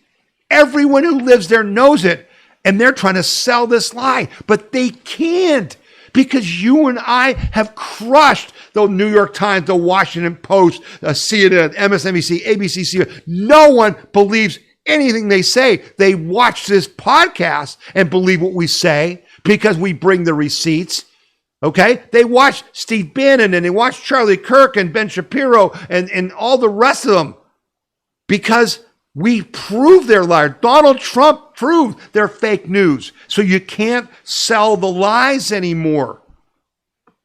Everyone who lives there knows it, and they're trying to sell this lie, but they can't, because you and I have crushed the New York Times, the Washington Post, CNN, MSNBC, ABC, CNN. No one believes anything they say. They watch this podcast and believe what we say because we bring the receipts. Okay? They watch Steve Bannon and they watch Charlie Kirk and Ben Shapiro and all the rest of them because we prove they're liars. Donald Trump proved they're fake news. So you can't sell the lies anymore.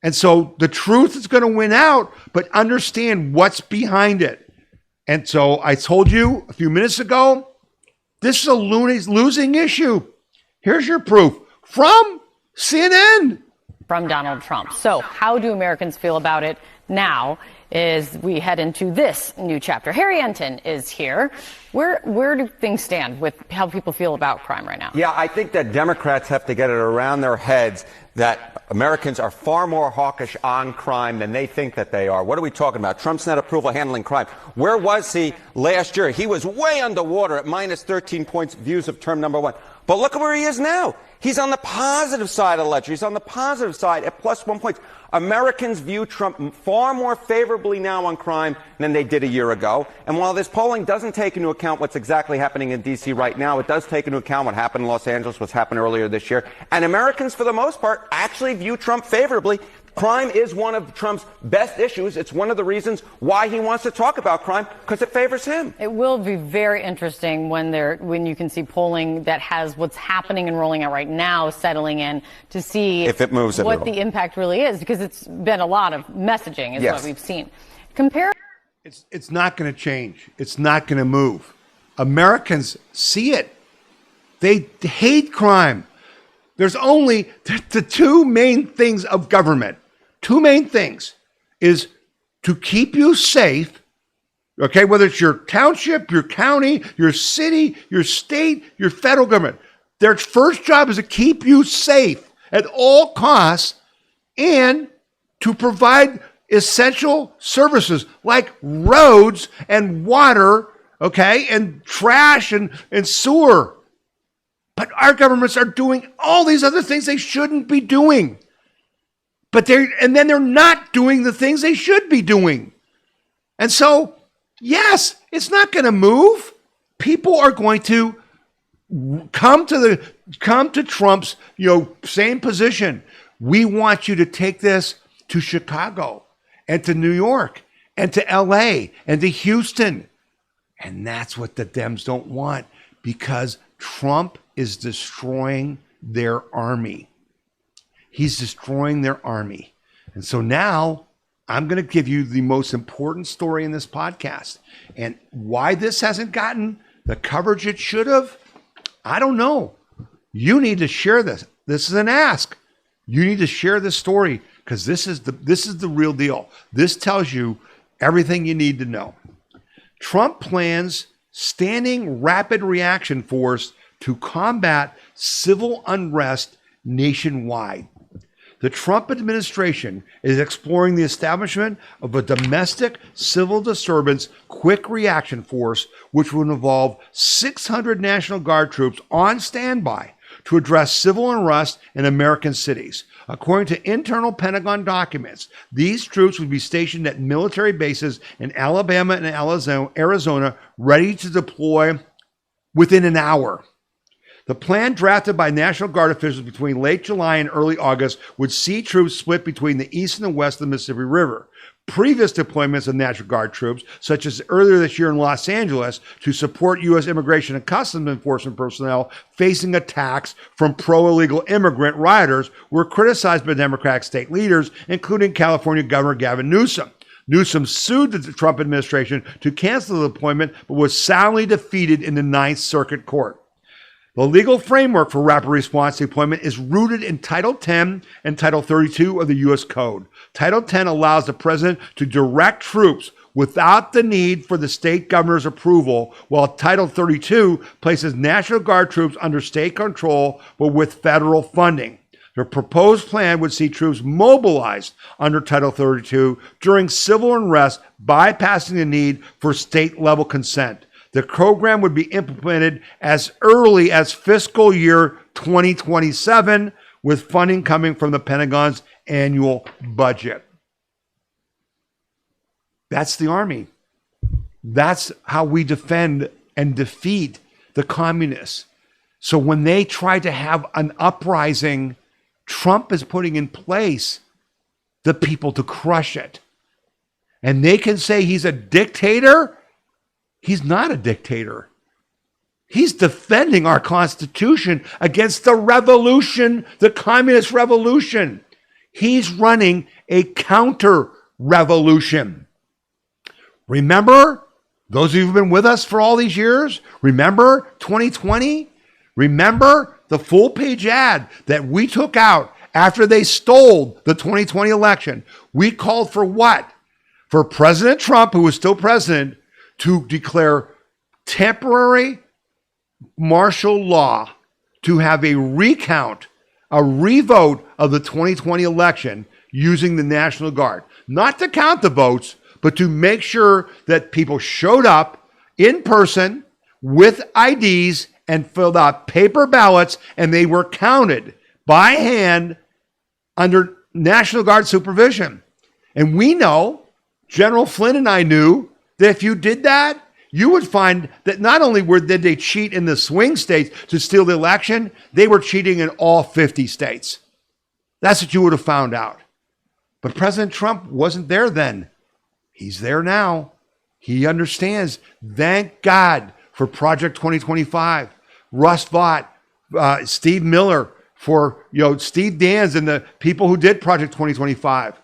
And so the truth is going to win out, but understand what's behind it. And so I told you a few minutes ago, this is a losing issue. Here's your proof from CNN. From Donald Trump. So how do Americans feel about it now as we head into this new chapter? Harry Enton is here. Where do things stand with how people feel about crime right now? Yeah, I think that Democrats have to get it around their heads that Americans are far more hawkish on crime than they think that they are. What are we talking about? Trump's net approval handling crime. Where was he last year? He was way underwater at minus 13 points views of term number 1. But look at where he is now. He's on the positive side of the ledger. He's on the positive side at plus 1 point. Americans view Trump far more favorably now on crime than they did a year ago. And while this polling doesn't take into account what's exactly happening in D.C. right now, it does take into account what happened in Los Angeles, what's happened earlier this year. And Americans, for the most part, actually view Trump favorably. Crime is one of Trump's best issues. It's one of the reasons why he wants to talk about crime, because it favors him. It will be very interesting when you can see polling that has what's happening and rolling out right now settling in to see if it moves what the impact really is, because it's been a lot of messaging is what we've seen. It's not going to change. It's not going to move. Americans see it. They hate crime. There's only the 2 main things of government. 2 main things is to keep you safe, okay, whether it's your township, your county, your city, your state, your federal government. Their first job is to keep you safe at all costs and to provide essential services like roads and water, okay, and trash and sewer. But our governments are doing all these other things they shouldn't be doing. And then they're not doing the things they should be doing. And so, yes, it's not going to move. People are going to come to Trump's, same position. We want you to take this to Chicago and to New York and to LA and to Houston. And that's what the Dems don't want, because Trump is destroying their army. He's destroying their army. And so now I'm going to give you the most important story in this podcast. And why this hasn't gotten the coverage it should have, I don't know. You need to share this. This is an ask. You need to share this story, because this is the real deal. This tells you everything you need to know. Trump plans standing rapid reaction force to combat civil unrest nationwide. The Trump administration is exploring the establishment of a domestic civil disturbance quick reaction force, which would involve 600 National Guard troops on standby to address civil unrest in American cities. According to internal Pentagon documents, these troops would be stationed at military bases in Alabama and Arizona, ready to deploy within an hour. The plan, drafted by National Guard officials between late July and early August, would see troops split between the east and the west of the Mississippi River. Previous deployments of National Guard troops, such as earlier this year in Los Angeles, to support U.S. Immigration and Customs Enforcement personnel facing attacks from pro-illegal immigrant rioters, were criticized by Democratic state leaders, including California Governor Gavin Newsom. Newsom sued the Trump administration to cancel the deployment, but was soundly defeated in the Ninth Circuit Court. The legal framework for rapid response deployment is rooted in Title 10 and Title 32 of the U.S. Code. Title 10 allows the president to direct troops without the need for the state governor's approval, while Title 32 places National Guard troops under state control but with federal funding. The proposed plan would see troops mobilized under Title 32 during civil unrest, bypassing the need for state-level consent. The program would be implemented as early as fiscal year 2027, with funding coming from the Pentagon's annual budget. That's the Army. That's how we defend and defeat the communists. So when they try to have an uprising, Trump is putting in place the people to crush it. And they can say he's a dictator. He's not a dictator. He's defending our Constitution against the revolution, the communist revolution. He's running a counter-revolution. Remember, those of you who've been with us for all these years, remember 2020? Remember the full-page ad that we took out after they stole the 2020 election? We called for what? For President Trump, who was still president, to declare temporary martial law, to have a recount, a revote of the 2020 election using the National Guard. Not to count the votes, but to make sure that people showed up in person with IDs and filled out paper ballots, and they were counted by hand under National Guard supervision. And we know, General Flynn and I knew, that if you did that, you would find that not only did they cheat in the swing states to steal the election, they were cheating in all 50 states. That's what you would have found out. But President Trump wasn't there then. He's there now. He understands. Thank God for Project 2025. Russ Vought, Steve Miller, for Steve Dans and the people who did Project 2025.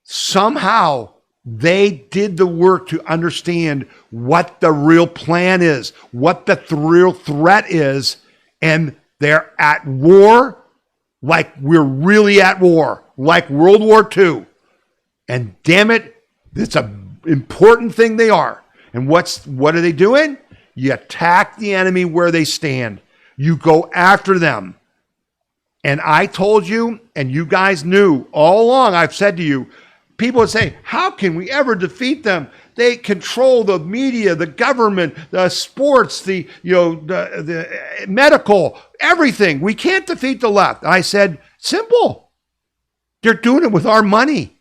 Somehow they did the work to understand what the real plan is, what the real threat is, and they're at war like we're really at war, like World War II. And damn it, it's an important thing they are. And what are they doing? You attack the enemy where they stand. You go after them. And I told you, and you guys knew all along, I've said to you, people would say, how can we ever defeat them? They control the media, the government, the sports, the medical, everything. We can't defeat the left. And I said, simple. They're doing it with our money.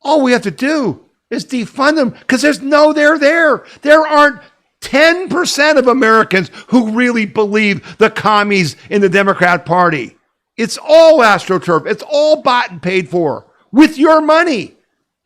All we have to do is defund them because they're there. There aren't 10% of Americans who really believe the commies in the Democrat Party. It's all Astroturf. It's all bought and paid for with your money.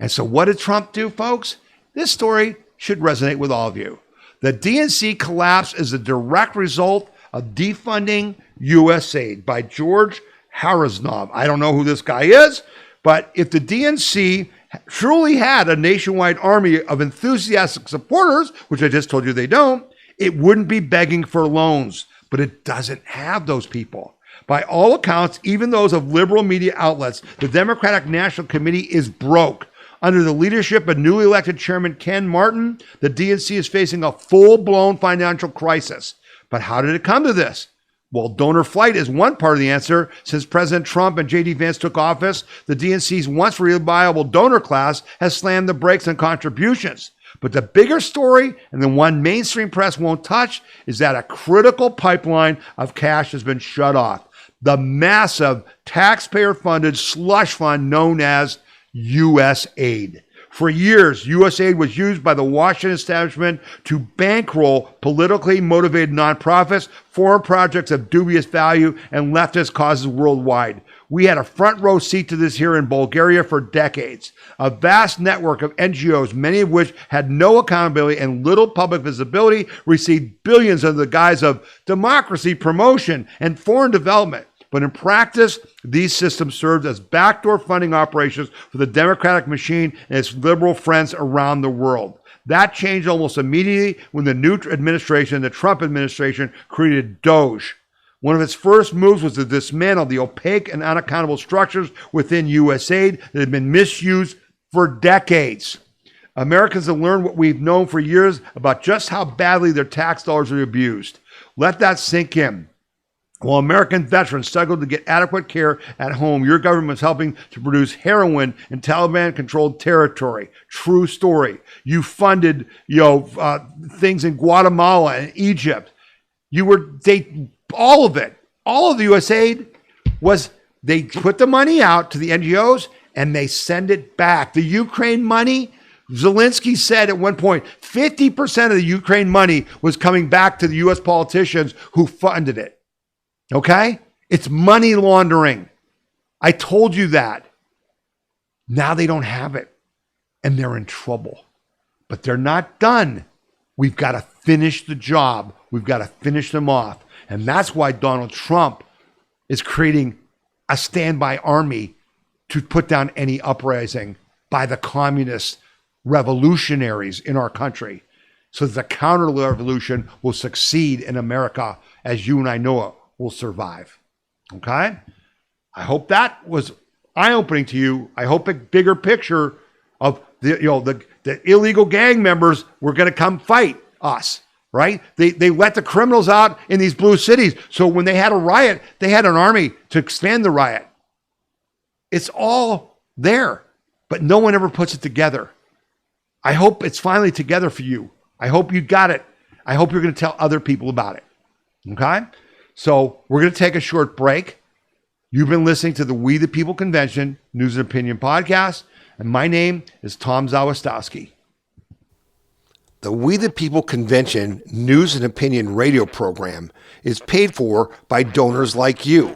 And so what did Trump do, folks? This story should resonate with all of you. The DNC collapse is a direct result of defunding USAID by George Haraznov. I don't know who this guy is, but if the DNC truly had a nationwide army of enthusiastic supporters, which I just told you they don't, it wouldn't be begging for loans. But it doesn't have those people. By all accounts, even those of liberal media outlets, the Democratic National Committee is broke. Under the leadership of newly elected Chairman Ken Martin, the DNC is facing a full-blown financial crisis. But how did it come to this? Well, donor flight is one part of the answer. Since President Trump and J.D. Vance took office, the DNC's once reliable donor class has slammed the brakes on contributions. But the bigger story, and the one mainstream press won't touch, is that a critical pipeline of cash has been shut off. The massive taxpayer-funded slush fund known as USAID. For years, USAID was used by the Washington establishment to bankroll politically motivated nonprofits, foreign projects of dubious value, and leftist causes worldwide. We had a front row seat to this here in Bulgaria for decades. A vast network of NGOs, many of which had no accountability and little public visibility, received billions under the guise of democracy promotion and foreign development. But in practice, these systems served as backdoor funding operations for the democratic machine and its liberal friends around the world. That changed almost immediately when the new administration, the Trump administration, created DOGE. One of its first moves was to dismantle the opaque and unaccountable structures within USAID that had been misused for decades. Americans have learned what we've known for years about just how badly their tax dollars are abused. Let that sink in. While American veterans struggled to get adequate care at home, your government was helping to produce heroin in Taliban-controlled territory. True story. You funded, things in Guatemala and Egypt. All of it. All of the USAID was they put the money out to the NGOs and they send it back. The Ukraine money, Zelensky said at one point, 50% of the Ukraine money was coming back to the U.S. politicians who funded it. Okay? It's money laundering. I told you that. Now they don't have it and they're in trouble. But they're not done. We've got to finish the job. We've got to finish them off. And that's why Donald Trump is creating a standby army to put down any uprising by the communist revolutionaries in our country so that the counter-revolution will succeed in America as you and I know it will survive. Okay? I hope that was eye-opening to you. I hope a bigger picture of the illegal gang members were going to come fight us, right? They let the criminals out in these blue cities. So when they had a riot, they had an army to expand the riot. It's all there, but no one ever puts it together. I hope it's finally together for you. I hope you got it. I hope you're going to tell other people about it. Okay? So we're going to take a short break. You've been listening to the We the People Convention News and Opinion Podcast, and my name is Tom Zawistowski. The We the People Convention News and Opinion radio program is paid for by donors like you.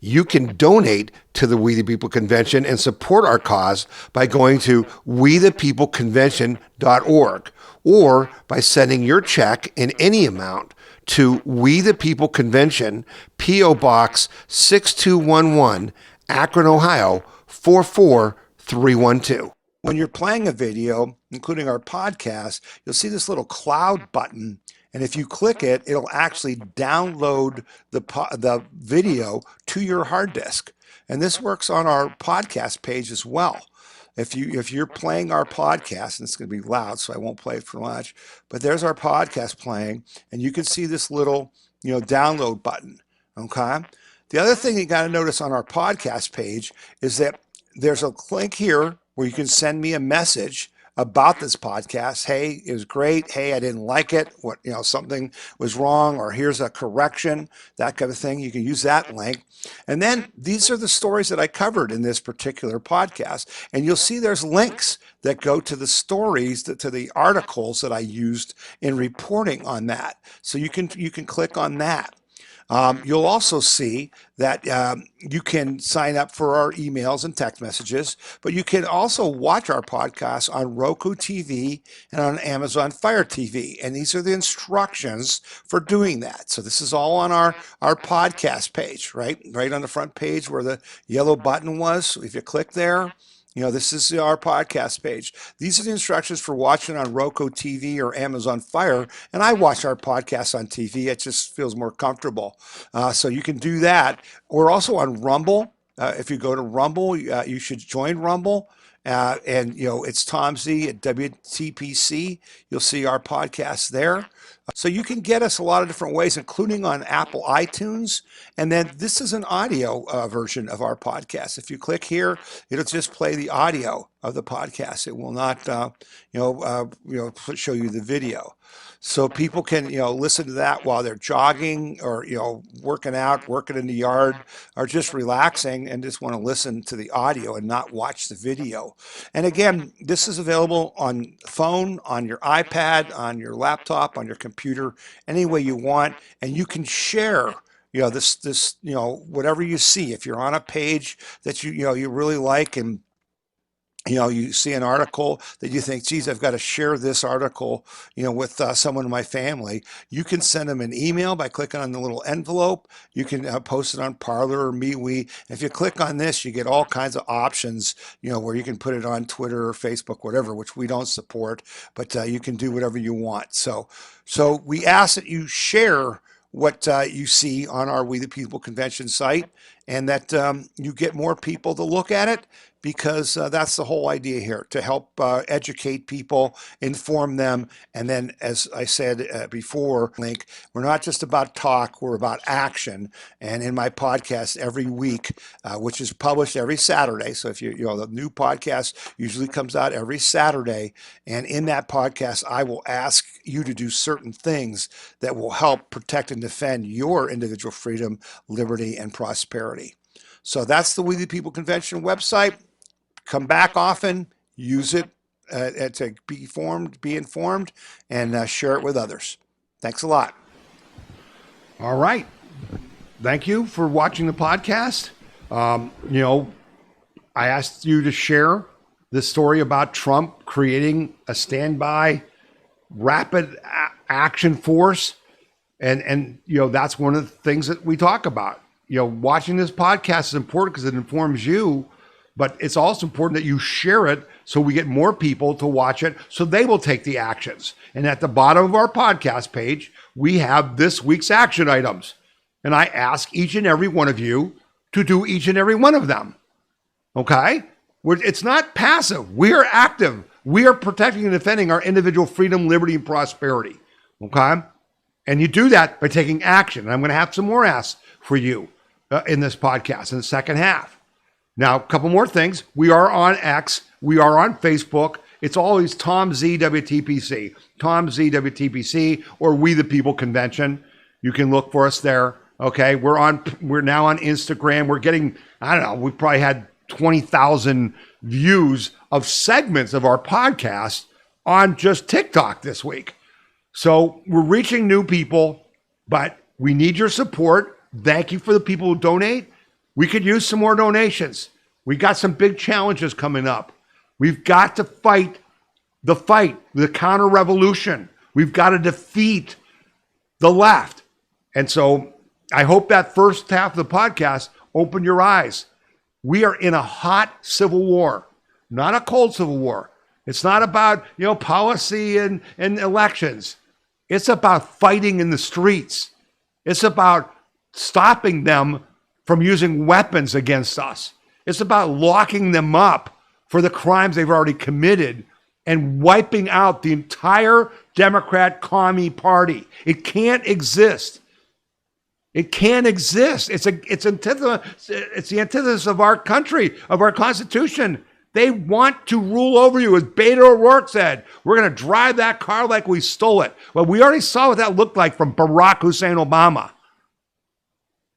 You can donate to the We the People Convention and support our cause by going to wethepeopleconvention.org or by sending your check in any amount to We the People Convention, P.O. Box 6211, Akron, Ohio 44312. When you're playing a video, including our podcast, you'll see this little cloud button. And if you click it, it'll actually download the video to your hard disk. And this works on our podcast page as well. If you're playing our podcast, and it's going to be loud, so I won't play it for much, but there's our podcast playing, and you can see this little, download button. Okay. The other thing you got to notice on our podcast page is that there's a link here where you can send me a message about this podcast. Hey, it was great. Hey, I didn't like it. Something was wrong, or here's a correction, that kind of thing. You can use that link. And then these are the stories that I covered in this particular podcast. And you'll see there's links that go to the stories, to the articles that I used in reporting on that. So you can click on that. You'll also see that you can sign up for our emails and text messages, but you can also watch our podcast on Roku TV and on Amazon Fire TV. And these are the instructions for doing that. So this is all on our podcast page, right on the front page where the yellow button was. If you click there, this is our podcast page. These are the instructions for watching on Roku TV or Amazon Fire. And I watch our podcast on TV. It just feels more comfortable. So you can do that. We're also on Rumble. If you go to Rumble, you should join Rumble. And it's Tom Z at WTPC. You'll see our podcast there. So you can get us a lot of different ways, including on Apple iTunes. And then this is an audio version of our podcast. If you click here, it'll just play the audio of the podcast. It will not, show you the video. So people can, listen to that while they're jogging or, working out, working in the yard, or just relaxing and just want to listen to the audio and not watch the video. And again, this is available on phone, on your iPad, on your laptop, on your computer, any way you want. And you can share whatever you see. If you're on a page that you really like and you see an article that you think, geez, I've got to share this article, with someone in my family. You can send them an email by clicking on the little envelope. You can post it on Parler or MeWe. If you click on this, you get all kinds of options, where you can put it on Twitter or Facebook, whatever, which we don't support, but you can do whatever you want. So we ask that you share what you see on our We the People convention site, and that you get more people to look at it, because that's the whole idea here, to help educate people, inform them. And then, as I said before, Link, we're not just about talk, we're about action. And in my podcast every week, which is published every Saturday, so if the new podcast usually comes out every Saturday, and in that podcast, I will ask you to do certain things that will help protect and defend your individual freedom, liberty, and prosperity. So that's the We the People Convention website. Come back often, use it to be informed, and share it with others. Thanks a lot. All right. Thank you for watching the podcast. I asked you to share this story about Trump creating a standby rapid action force. And that's one of the things that we talk about. Watching this podcast is important because it informs you, but it's also important that you share it so we get more people to watch it so they will take the actions. And at the bottom of our podcast page, we have this week's action items. And I ask each and every one of you to do each and every one of them. Okay? It's not passive. We are active. We are protecting and defending our individual freedom, liberty, and prosperity. Okay? And you do that by taking action. And I'm going to have some more asks for you in this podcast in the second half. Now, a couple more things. We are on X. We are on Facebook. It's always Tom Z WTPC, Tom Z WTPC, or We the People Convention. You can look for us there. Okay, we're now on Instagram. We're getting, we probably had 20,000 views of segments of our podcast on just TikTok this week. So we're reaching new people, but we need your support. Thank you for the people who donate. We could use some more donations. We got some big challenges coming up. We've got to fight, the counter-revolution. We've got to defeat the left. And so I hope that first half of the podcast opened your eyes. We are in a hot civil war, not a cold civil war. It's not about, policy and elections. It's about fighting in the streets. It's about stopping them from using weapons against us. It's about locking them up for the crimes they've already committed and wiping out the entire Democrat Commie Party. It can't exist. It can't exist. It's the antithesis of our country, of our Constitution. They want to rule over you. As Beto O'Rourke said, we're going to drive that car like we stole it. Well, we already saw what that looked like from Barack Hussein Obama.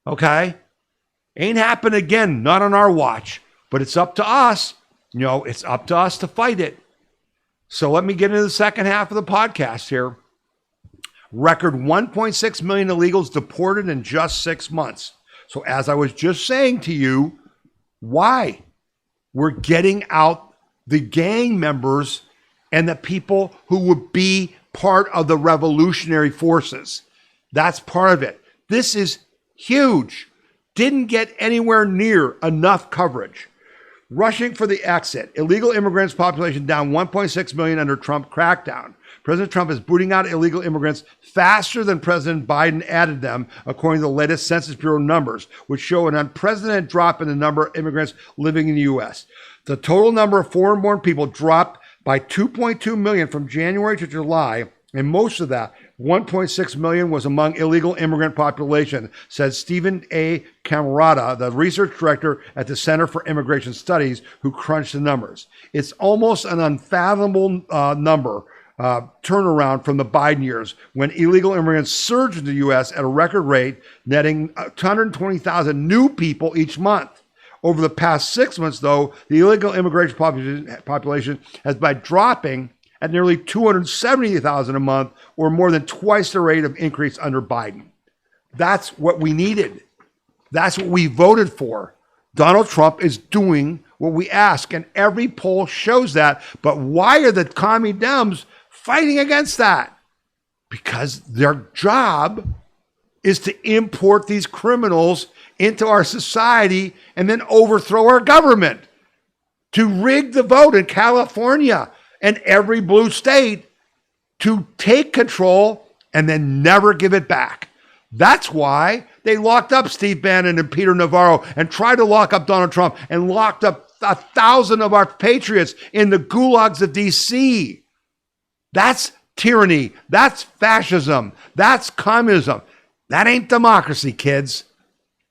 Okay? Ain't happened again, not on our watch. But it's up to us. It's up to us to fight it. So let me get into the second half of the podcast here. Record 1.6 million illegals deported in just 6 months. So as I was just saying to you, why? We're getting out the gang members and the people who would be part of the revolutionary forces. That's part of it. This is huge. Didn't get anywhere near enough coverage. Rushing for the exit. Illegal immigrants population down 1.6 million under Trump crackdown. President Trump is booting out illegal immigrants faster than President Biden added them, according to the latest Census Bureau numbers, which show an unprecedented drop in the number of immigrants living in the U.S. The total number of foreign-born people dropped by 2.2 million from January to July, and most of that, 1.6 million, was among illegal immigrant population, said Stephen A. Camarada, the research director at the Center for Immigration Studies, who crunched the numbers. It's almost an unfathomable number turnaround from the Biden years, when illegal immigrants surged into the U.S. at a record rate, netting 220,000 new people each month. Over the past 6 months, though, the illegal immigration population has been dropping at nearly 270,000 a month, or more than twice the rate of increase under Biden. That's what we needed. That's what we voted for. Donald Trump is doing what we ask, and every poll shows that. But why are the Commie Dems fighting against that? Because their job is to import these criminals into our society and then overthrow our government, to rig the vote in California and every blue state, to take control and then never give it back. That's why they locked up Steve Bannon and Peter Navarro and tried to lock up Donald Trump and locked up 1,000 of our patriots in the gulags of D.C. That's tyranny. That's fascism. That's communism. That ain't democracy, kids.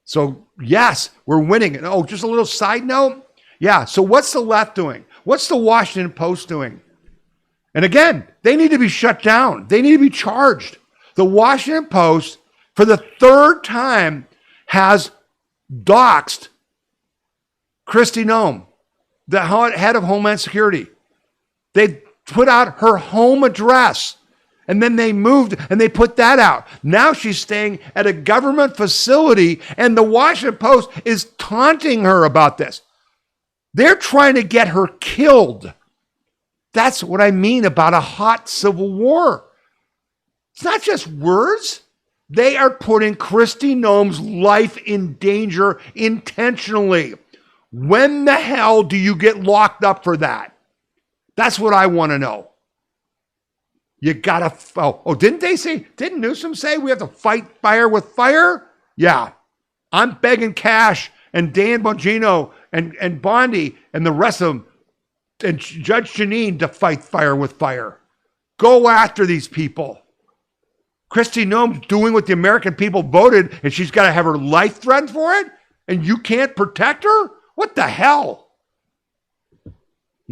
So, yes, we're winning. And, oh, just a little side note. Yeah, so what's the left doing? What's the Washington Post doing? And again, they need to be shut down. They need to be charged. The Washington Post, for the third time, has doxed Kristi Noem, the head of Homeland Security. They put out her home address, and then they moved and they put that out. Now she's staying at a government facility, and the Washington Post is taunting her about this. They're trying to get her killed. That's what I mean about a hot civil war. It's not just words. They are putting Kristi Noem's life in danger intentionally. When the hell do you get locked up for that? That's what I want to know. You gotta, didn't Newsom say we have to fight fire with fire? Yeah. I'm begging Cash and Dan Bongino and Bondi and the rest of them and Judge Janine to fight fire with fire. Go after these people. Kristi Noem's doing what the American people voted, and she's got to have her life threatened for it? And you can't protect her? What the hell?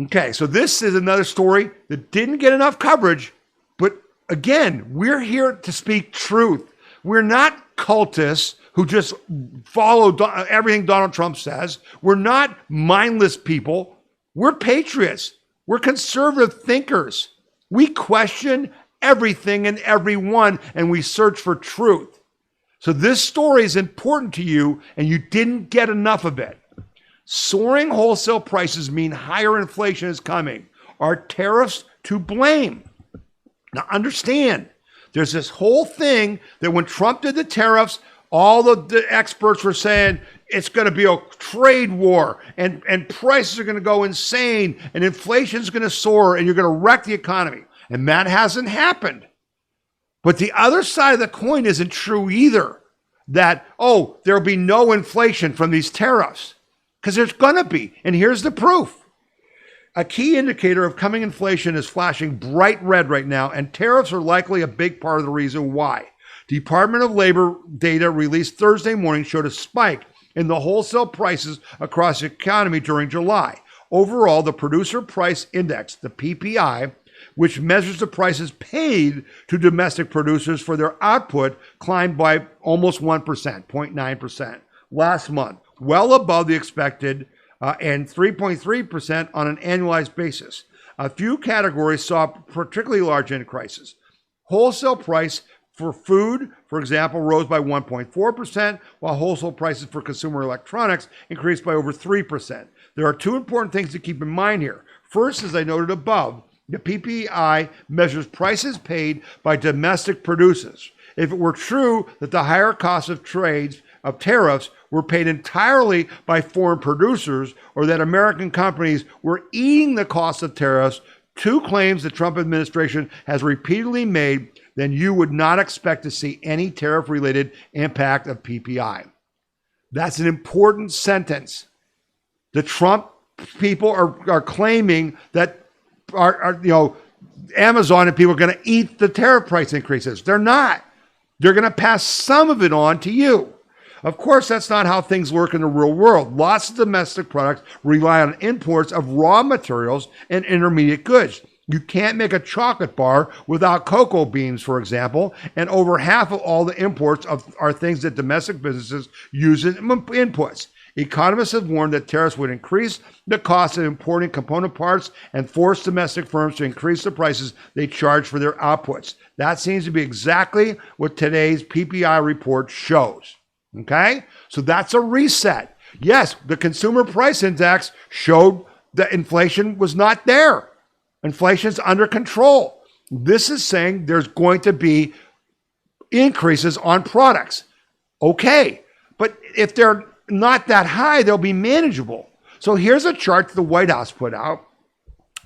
Okay, so this is another story that didn't get enough coverage, but again, we're here to speak truth. We're not cultists who just follow everything Donald Trump says. We're not mindless people. We're patriots. We're conservative thinkers. We question everything and everyone, and we search for truth. So this story is important to you, and you didn't get enough of it. Soaring wholesale prices mean higher inflation is coming. Are tariffs to blame? Now understand, there's this whole thing that when Trump did the tariffs, all the experts were saying it's going to be a trade war and prices are going to go insane and inflation is going to soar and you're going to wreck the economy. And that hasn't happened. But the other side of the coin isn't true either. That, there'll be no inflation from these tariffs. Because there's going to be. And here's the proof. A key indicator of coming inflation is flashing bright red right now, and tariffs are likely a big part of the reason why. Department of Labor data released Thursday morning showed a spike in the wholesale prices across the economy during July. Overall, the Producer Price Index, the PPI, which measures the prices paid to domestic producers for their output, climbed by almost 1%, 0.9%, last month, well above the expected and 3.3% on an annualized basis. A few categories saw particularly large increases. Wholesale price for food, for example, rose by 1.4%, while wholesale prices for consumer electronics increased by over 3%. There are two important things to keep in mind here. First, as I noted above, the PPI measures prices paid by domestic producers. If it were true that the higher cost of tariffs were paid entirely by foreign producers, or that American companies were eating the cost of tariffs, two claims the Trump administration has repeatedly made, then you would not expect to see any tariff-related impact of PPI. That's an important sentence. The Trump people are claiming that Amazon and people are going to eat the tariff price increases. They're not. They're going to pass some of it on to you. Of course, that's not how things work in the real world. Lots of domestic products rely on imports of raw materials and intermediate goods. You can't make a chocolate bar without cocoa beans, for example, and over half of all the imports are things that domestic businesses use as inputs. Economists have warned that tariffs would increase the cost of importing component parts and force domestic firms to increase the prices they charge for their outputs. That seems to be exactly what today's PPI report shows. Okay? So that's a reset. Yes, the consumer price index showed that inflation was not there. Inflation's under control. This is saying there's going to be increases on products. Okay, but if they're not that high, they'll be manageable. So here's a chart that the White House put out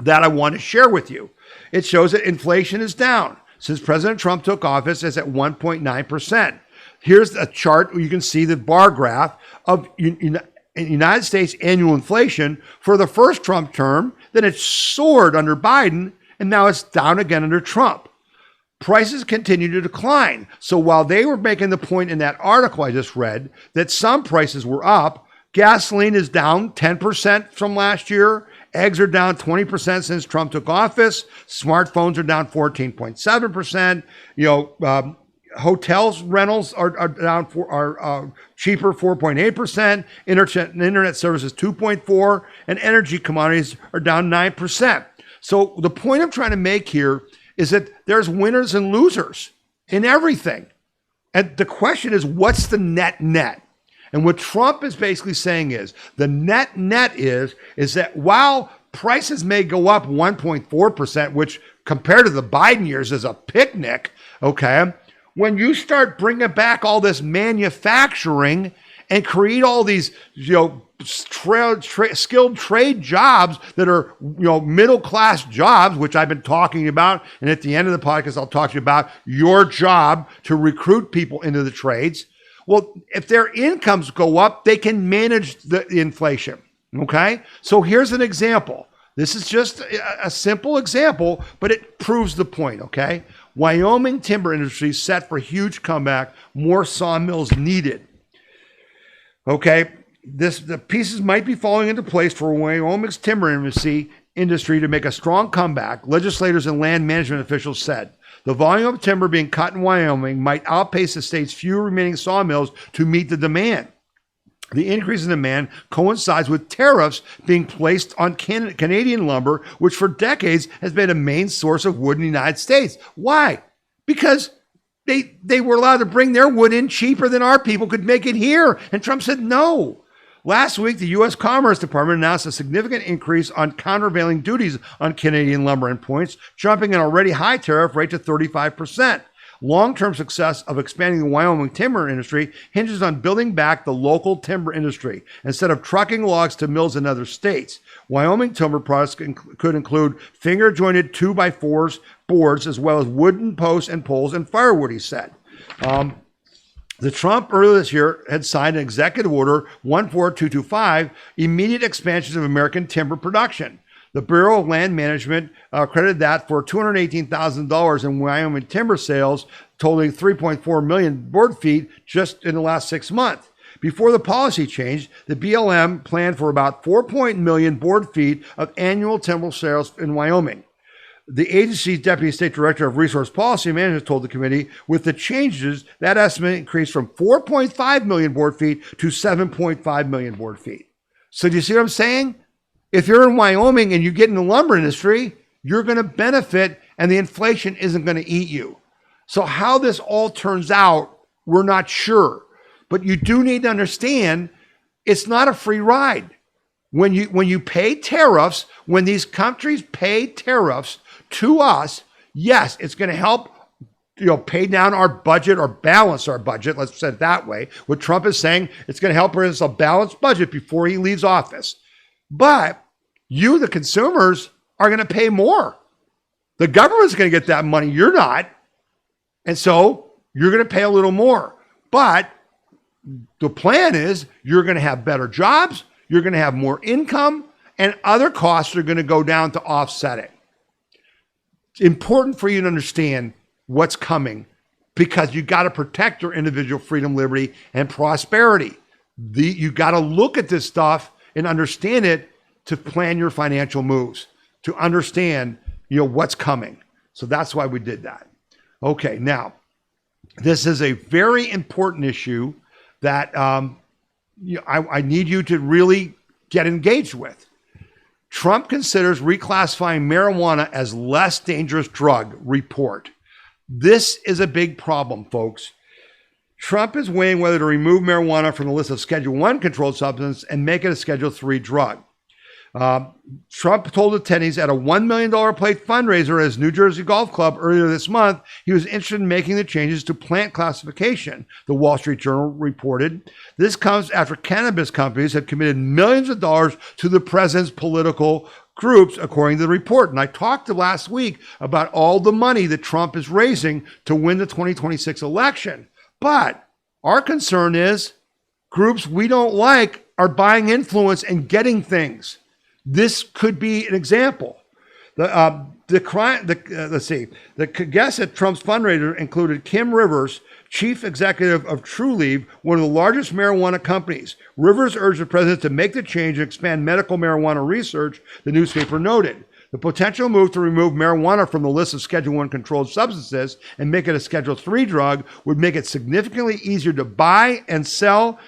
that I want to share with you. It shows that inflation is down. Since President Trump took office, it's at 1.9%. Here's a chart where you can see the bar graph of United States annual inflation for the first Trump term. Then it soared under Biden, and now it's down again under Trump. Prices continue to decline. So while they were making the point in that article I just read that some prices were up, gasoline is down 10% from last year. Eggs are down 20% since Trump took office. Smartphones are down 14.7%. Hotels rentals are down cheaper 4.8%. Internet services 2.4%, and energy commodities are down 9%. So the point I'm trying to make here is that there's winners and losers in everything, and the question is, what's the net? And what Trump is basically saying is the net is that while prices may go up 1.4%, which compared to the Biden years is a picnic, okay, when you start bringing back all this manufacturing and create all these, skilled trade jobs that are, middle-class jobs, which I've been talking about, and at the end of the podcast, I'll talk to you about your job to recruit people into the trades. Well, if their incomes go up, they can manage the inflation, okay? So here's an example. This is just a simple example, but it proves the point, okay? Wyoming timber industry set for huge comeback, more sawmills needed. Okay, the pieces might be falling into place for Wyoming's timber industry to make a strong comeback, legislators and land management officials said. The volume of timber being cut in Wyoming might outpace the state's few remaining sawmills to meet the demand. The increase in demand coincides with tariffs being placed on Canadian lumber, which for decades has been a main source of wood in the United States. Why? Because they were allowed to bring their wood in cheaper than our people could make it here. And Trump said no. Last week, the U.S. Commerce Department announced a significant increase on countervailing duties on Canadian lumber imports, jumping an already high tariff rate to 35%. Long-term success of expanding the Wyoming timber industry hinges on building back the local timber industry instead of trucking logs to mills in other states. Wyoming timber products could include finger-jointed 2x4s, boards, as well as wooden posts and poles and firewood, he said. The Trump earlier this year had signed an executive order 14225, immediate expansions of American timber production. The Bureau of Land Management credited that for $218,000 in Wyoming timber sales, totaling 3.4 million board feet just in the last 6 months. Before the policy change, the BLM planned for about 4 million board feet of annual timber sales in Wyoming. The agency's Deputy State Director of Resource Policy Management told the committee, with the changes, that estimate increased from 4.5 million board feet to 7.5 million board feet. So do you see what I'm saying? If you're in Wyoming and you get in the lumber industry, you're going to benefit and the inflation isn't going to eat you. So how this all turns out, we're not sure. But you do need to understand it's not a free ride. When you pay tariffs, when these countries pay tariffs to us, yes, it's going to help pay down our budget or balance our budget. Let's say it that way. What Trump is saying, it's going to help us a balanced budget before he leaves office. But you, the consumers, are going to pay more. The government's going to get that money. You're not. And so you're going to pay a little more. But the plan is you're going to have better jobs. You're going to have more income, and other costs are going to go down to offset it. It's important for you to understand what's coming because you got to protect your individual freedom, liberty, and prosperity. You got to look at this stuff and understand it to plan your financial moves, to understand, what's coming. So that's why we did that. Okay, now, this is a very important issue that I need you to really get engaged with. Trump considers reclassifying marijuana as less dangerous drug report. This is a big problem, folks. Trump is weighing whether to remove marijuana from the list of Schedule 1 controlled substance and make it a Schedule 3 drug. Trump told attendees at a $1 million plate fundraiser at his New Jersey golf club earlier this month he was interested in making the changes to plant classification, the Wall Street Journal reported. This comes after cannabis companies had committed millions of dollars to the president's political groups, according to the report. And I talked last week about all the money that Trump is raising to win the 2026 election. But our concern is groups we don't like are buying influence and getting things. This could be an example. The guests at Trump's fundraiser included Kim Rivers, chief executive of TrueLeave, one of the largest marijuana companies. Rivers urged the president to make the change and expand medical marijuana research, the newspaper noted. The potential move to remove marijuana from the list of Schedule 1 controlled substances and make it a Schedule 3 drug would make it significantly easier to buy and sell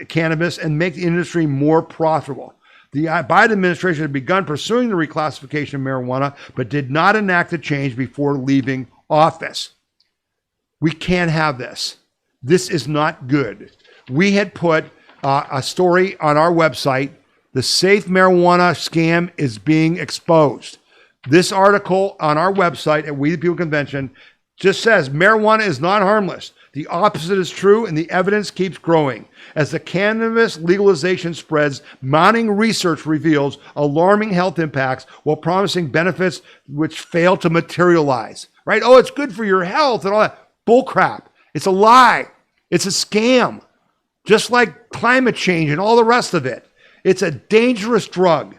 cannabis and make the industry more profitable. The Biden administration had begun pursuing the reclassification of marijuana, but did not enact the change before leaving office. We can't have this. This is not good. We had put a story on our website. The safe marijuana scam is being exposed. This article on our website at We the People Convention just says marijuana is not harmless. The opposite is true, and the evidence keeps growing. As the cannabis legalization spreads, mounting research reveals alarming health impacts while promising benefits which fail to materialize. Right? Oh, it's good for your health and all that. Bullcrap. It's a lie. It's a scam. Just like climate change and all the rest of it. It's a dangerous drug.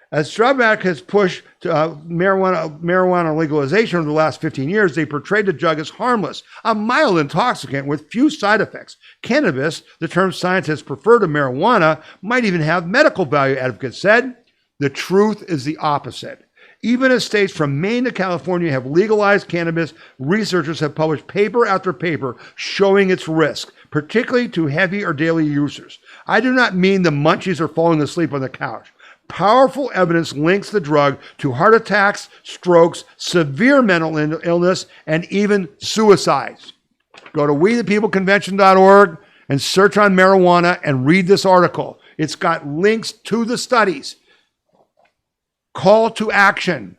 As drug advocates push to marijuana legalization over the last 15 years, they portrayed the drug as harmless, a mild intoxicant with few side effects. Cannabis, the term scientists prefer to marijuana, might even have medical value, advocates said. The truth is the opposite. Even as states from Maine to California have legalized cannabis, researchers have published paper after paper showing its risk, particularly to heavy or daily users. I do not mean the munchies are falling asleep on the couch. Powerful evidence links the drug to heart attacks, strokes, severe mental illness, and even suicides. Go to wethepeopleconvention.org and search on marijuana and read this article. It's got links to the studies. Call to action.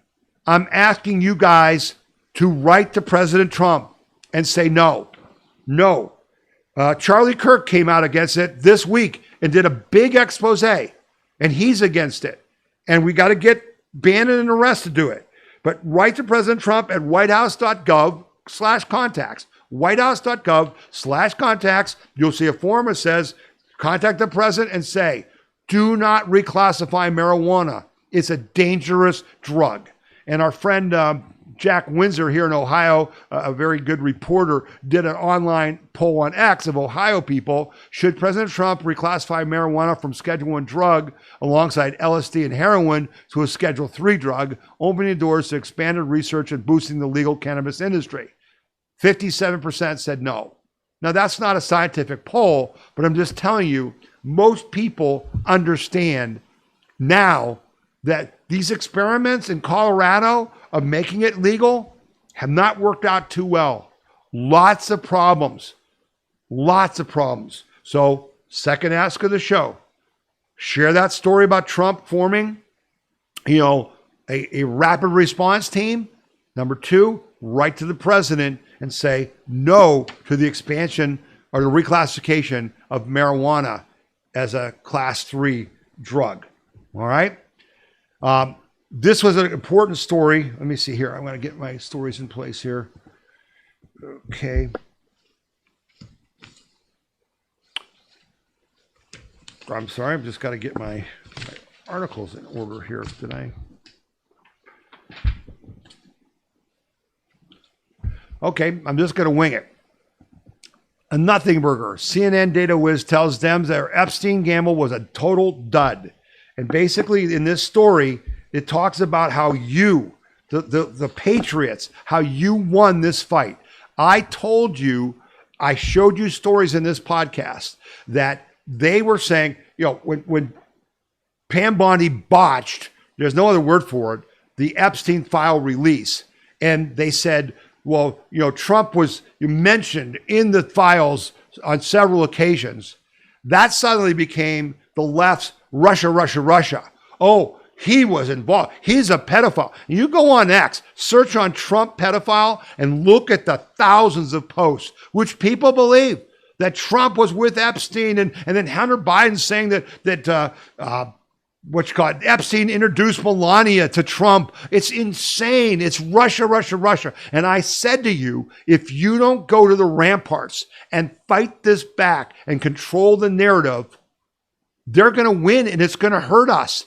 I'm asking you guys to write to President Trump and say no. No. Charlie Kirk came out against it this week and did a big expose. And he's against it. And we got to get Bannon and the rest to do it. But write to President Trump at whitehouse.gov/contacts. Whitehouse.gov/contacts. You'll see a form that says, contact the president and say, do not reclassify marijuana. It's a dangerous drug. And our friend Jack Windsor here in Ohio, a very good reporter, did an online poll on X of Ohio people. Should President Trump reclassify marijuana from Schedule 1 drug alongside LSD and heroin to a Schedule 3 drug, opening doors to expanded research and boosting the legal cannabis industry? 57% said no. Now, that's not a scientific poll, but I'm just telling you, most people understand now that these experiments in Colorado of making it legal have not worked out too well. Lots of problems. Lots of problems. So, second ask of the show. Share that story about Trump forming, a rapid response team. Number two, write to the president and say no to the expansion or the reclassification of marijuana as a class 3 drug. All right? This was an important story. Let me see here. I'm going to get my stories in place here. Okay. I'm sorry. I've just got to get my articles in order here. Did I? Okay. I'm just going to wing it. A nothing burger. CNN data whiz tells Dems their Epstein gamble was a total dud. And basically in this story, it talks about how you, the Patriots, how you won this fight. I told you, I showed you stories in this podcast that they were saying, when Pam Bondi botched, there's no other word for it, the Epstein file release. And they said, well, Trump was mentioned in the files on several occasions, that suddenly became the left's Russia, Russia, Russia. Oh, he was involved. He's a pedophile. You go on X, search on Trump pedophile, and look at the thousands of posts, which people believe that Trump was with Epstein, and then Hunter Biden saying that Epstein introduced Melania to Trump. It's insane. It's Russia, Russia, Russia. And I said to you, if you don't go to the ramparts and fight this back and control the narrative, they're going to win, and it's going to hurt us.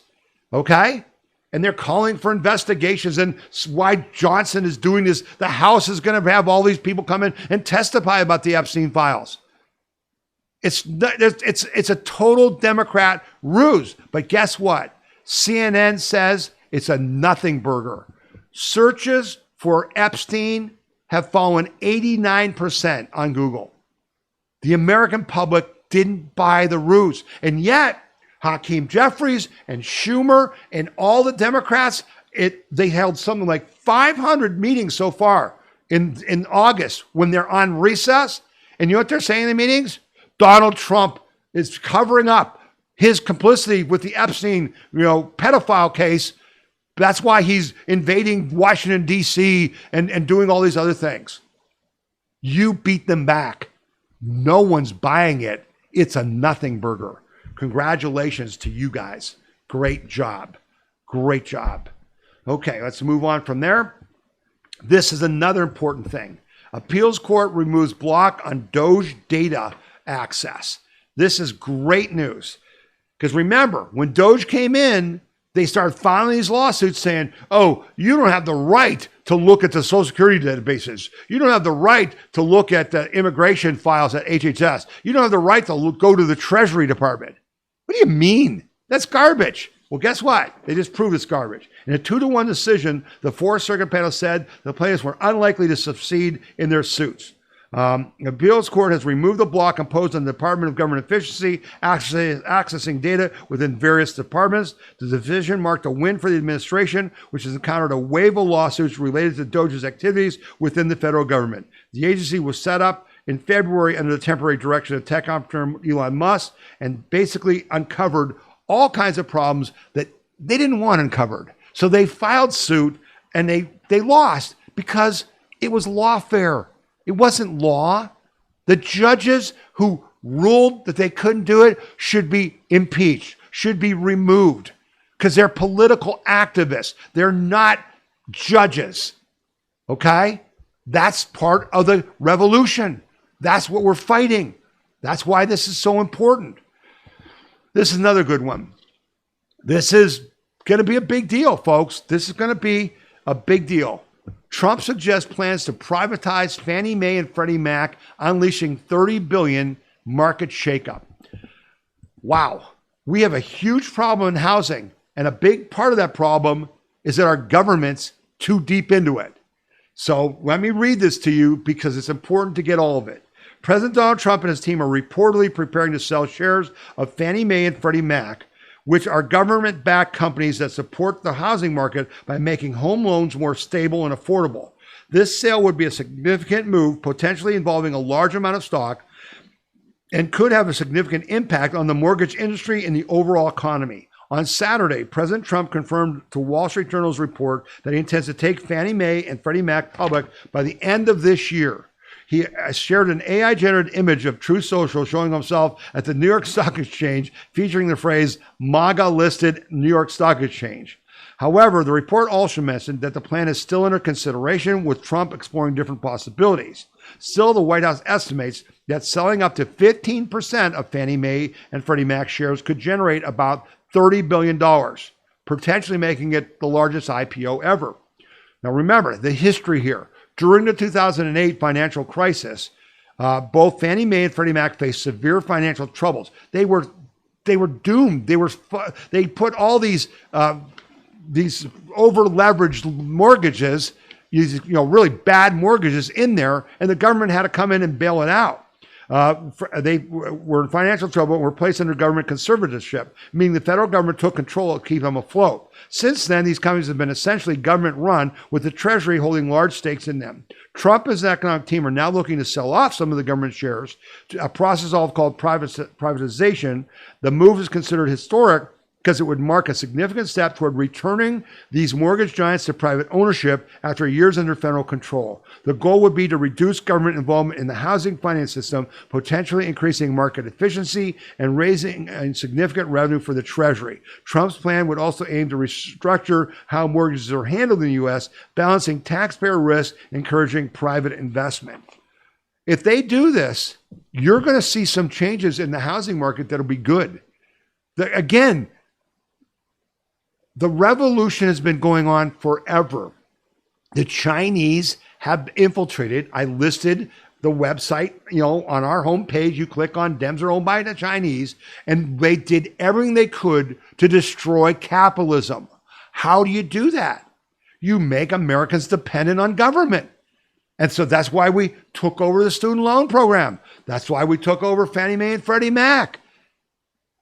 Okay? And they're calling for investigations, and why Johnson is doing this. The House is going to have all these people come in and testify about the Epstein files. It's a total Democrat ruse. But guess what? CNN says it's a nothing burger. Searches for Epstein have fallen 89% on Google. The American public didn't buy the ruse. And yet, Hakeem Jeffries and Schumer and all the Democrats, they held something like 500 meetings so far in August when they're on recess. And you know what they're saying in the meetings? Donald Trump is covering up his complicity with the Epstein, pedophile case. That's why he's invading Washington, D.C. and doing all these other things. You beat them back. No one's buying it. It's a nothing burger. Congratulations to you guys. Great job. Great job. Okay, let's move on from there. This is another important thing. Appeals court removes block on DOGE data access. This is great news. Because remember, when DOGE came in, they started filing these lawsuits saying, oh, you don't have the right to look at the Social Security databases. You don't have the right to look at the immigration files at HHS. You don't have the right to go to the Treasury Department. What do you mean? That's garbage. Well, guess what? They just proved it's garbage. In a 2-1 decision, the Fourth Circuit panel said the plaintiffs were unlikely to succeed in their suits. The appeals court has removed the block imposed on the Department of Government Efficiency accessing data within various departments. The decision marked a win for the administration, which has encountered a wave of lawsuits related to DOGE's activities within the federal government. The agency was set up in February under the temporary direction of tech entrepreneur Elon Musk and basically uncovered all kinds of problems that they didn't want uncovered. So they filed suit and they lost because it was lawfare. It wasn't law. The judges who ruled that they couldn't do it should be impeached, should be removed because they're political activists. They're not judges. Okay? That's part of the revolution. That's what we're fighting. That's why this is so important. This is another good one. This is going to be a big deal, folks. This is going to be a big deal. Trump suggests plans to privatize Fannie Mae and Freddie Mac, unleashing $30 billion market shakeup. Wow. We have a huge problem in housing, and a big part of that problem is that our government's too deep into it. So let me read this to you because it's important to get all of it. President Donald Trump and his team are reportedly preparing to sell shares of Fannie Mae and Freddie Mac, which are government-backed companies that support the housing market by making home loans more stable and affordable. This sale would be a significant move, potentially involving a large amount of stock, and could have a significant impact on the mortgage industry and the overall economy. On Saturday, President Trump confirmed to Wall Street Journal's report that he intends to take Fannie Mae and Freddie Mac public by the end of this year. He shared an AI-generated image of Truth Social showing himself at the New York Stock Exchange, featuring the phrase MAGA-listed New York Stock Exchange. However, the report also mentioned that the plan is still under consideration, with Trump exploring different possibilities. Still, the White House estimates that selling up to 15% of Fannie Mae and Freddie Mac shares could generate about $30 billion, potentially making it the largest IPO ever. Now remember, the history here. During the 2008 financial crisis, both Fannie Mae and Freddie Mac faced severe financial troubles. They were doomed. They put all these over-leveraged mortgages, really bad mortgages in there, and the government had to come in and bail it out. They were in financial trouble and were placed under government conservatorship, meaning the federal government took control to keep them afloat. Since then, these companies have been essentially government-run, with the Treasury holding large stakes in them. Trump and his economic team are now looking to sell off some of the government shares, a process called privatization. The move is considered historic because it would mark a significant step toward returning these mortgage giants to private ownership after years under federal control. The goal would be to reduce government involvement in the housing finance system, potentially increasing market efficiency and raising a significant revenue for the Treasury. Trump's plan would also aim to restructure how mortgages are handled in the U.S., balancing taxpayer risk, encouraging private investment. If they do this, you're going to see some changes in the housing market that'll be good. Again, the revolution has been going on forever. The Chinese have infiltrated. I listed the website, on our homepage. You click on Dems are owned by the Chinese, and they did everything they could to destroy capitalism. How do you do that? You make Americans dependent on government. And so that's why we took over the student loan program. That's why we took over Fannie Mae and Freddie Mac,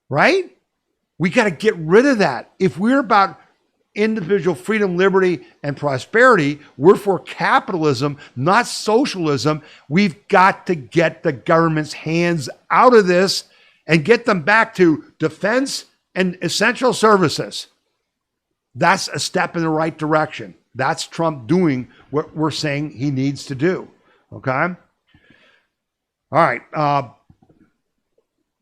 right? We got to get rid of that. If we're about individual freedom, liberty, and prosperity, we're for capitalism, not socialism. We've got to get the government's hands out of this and get them back to defense and essential services. That's a step in the right direction. That's Trump doing what we're saying he needs to do. Okay? All right.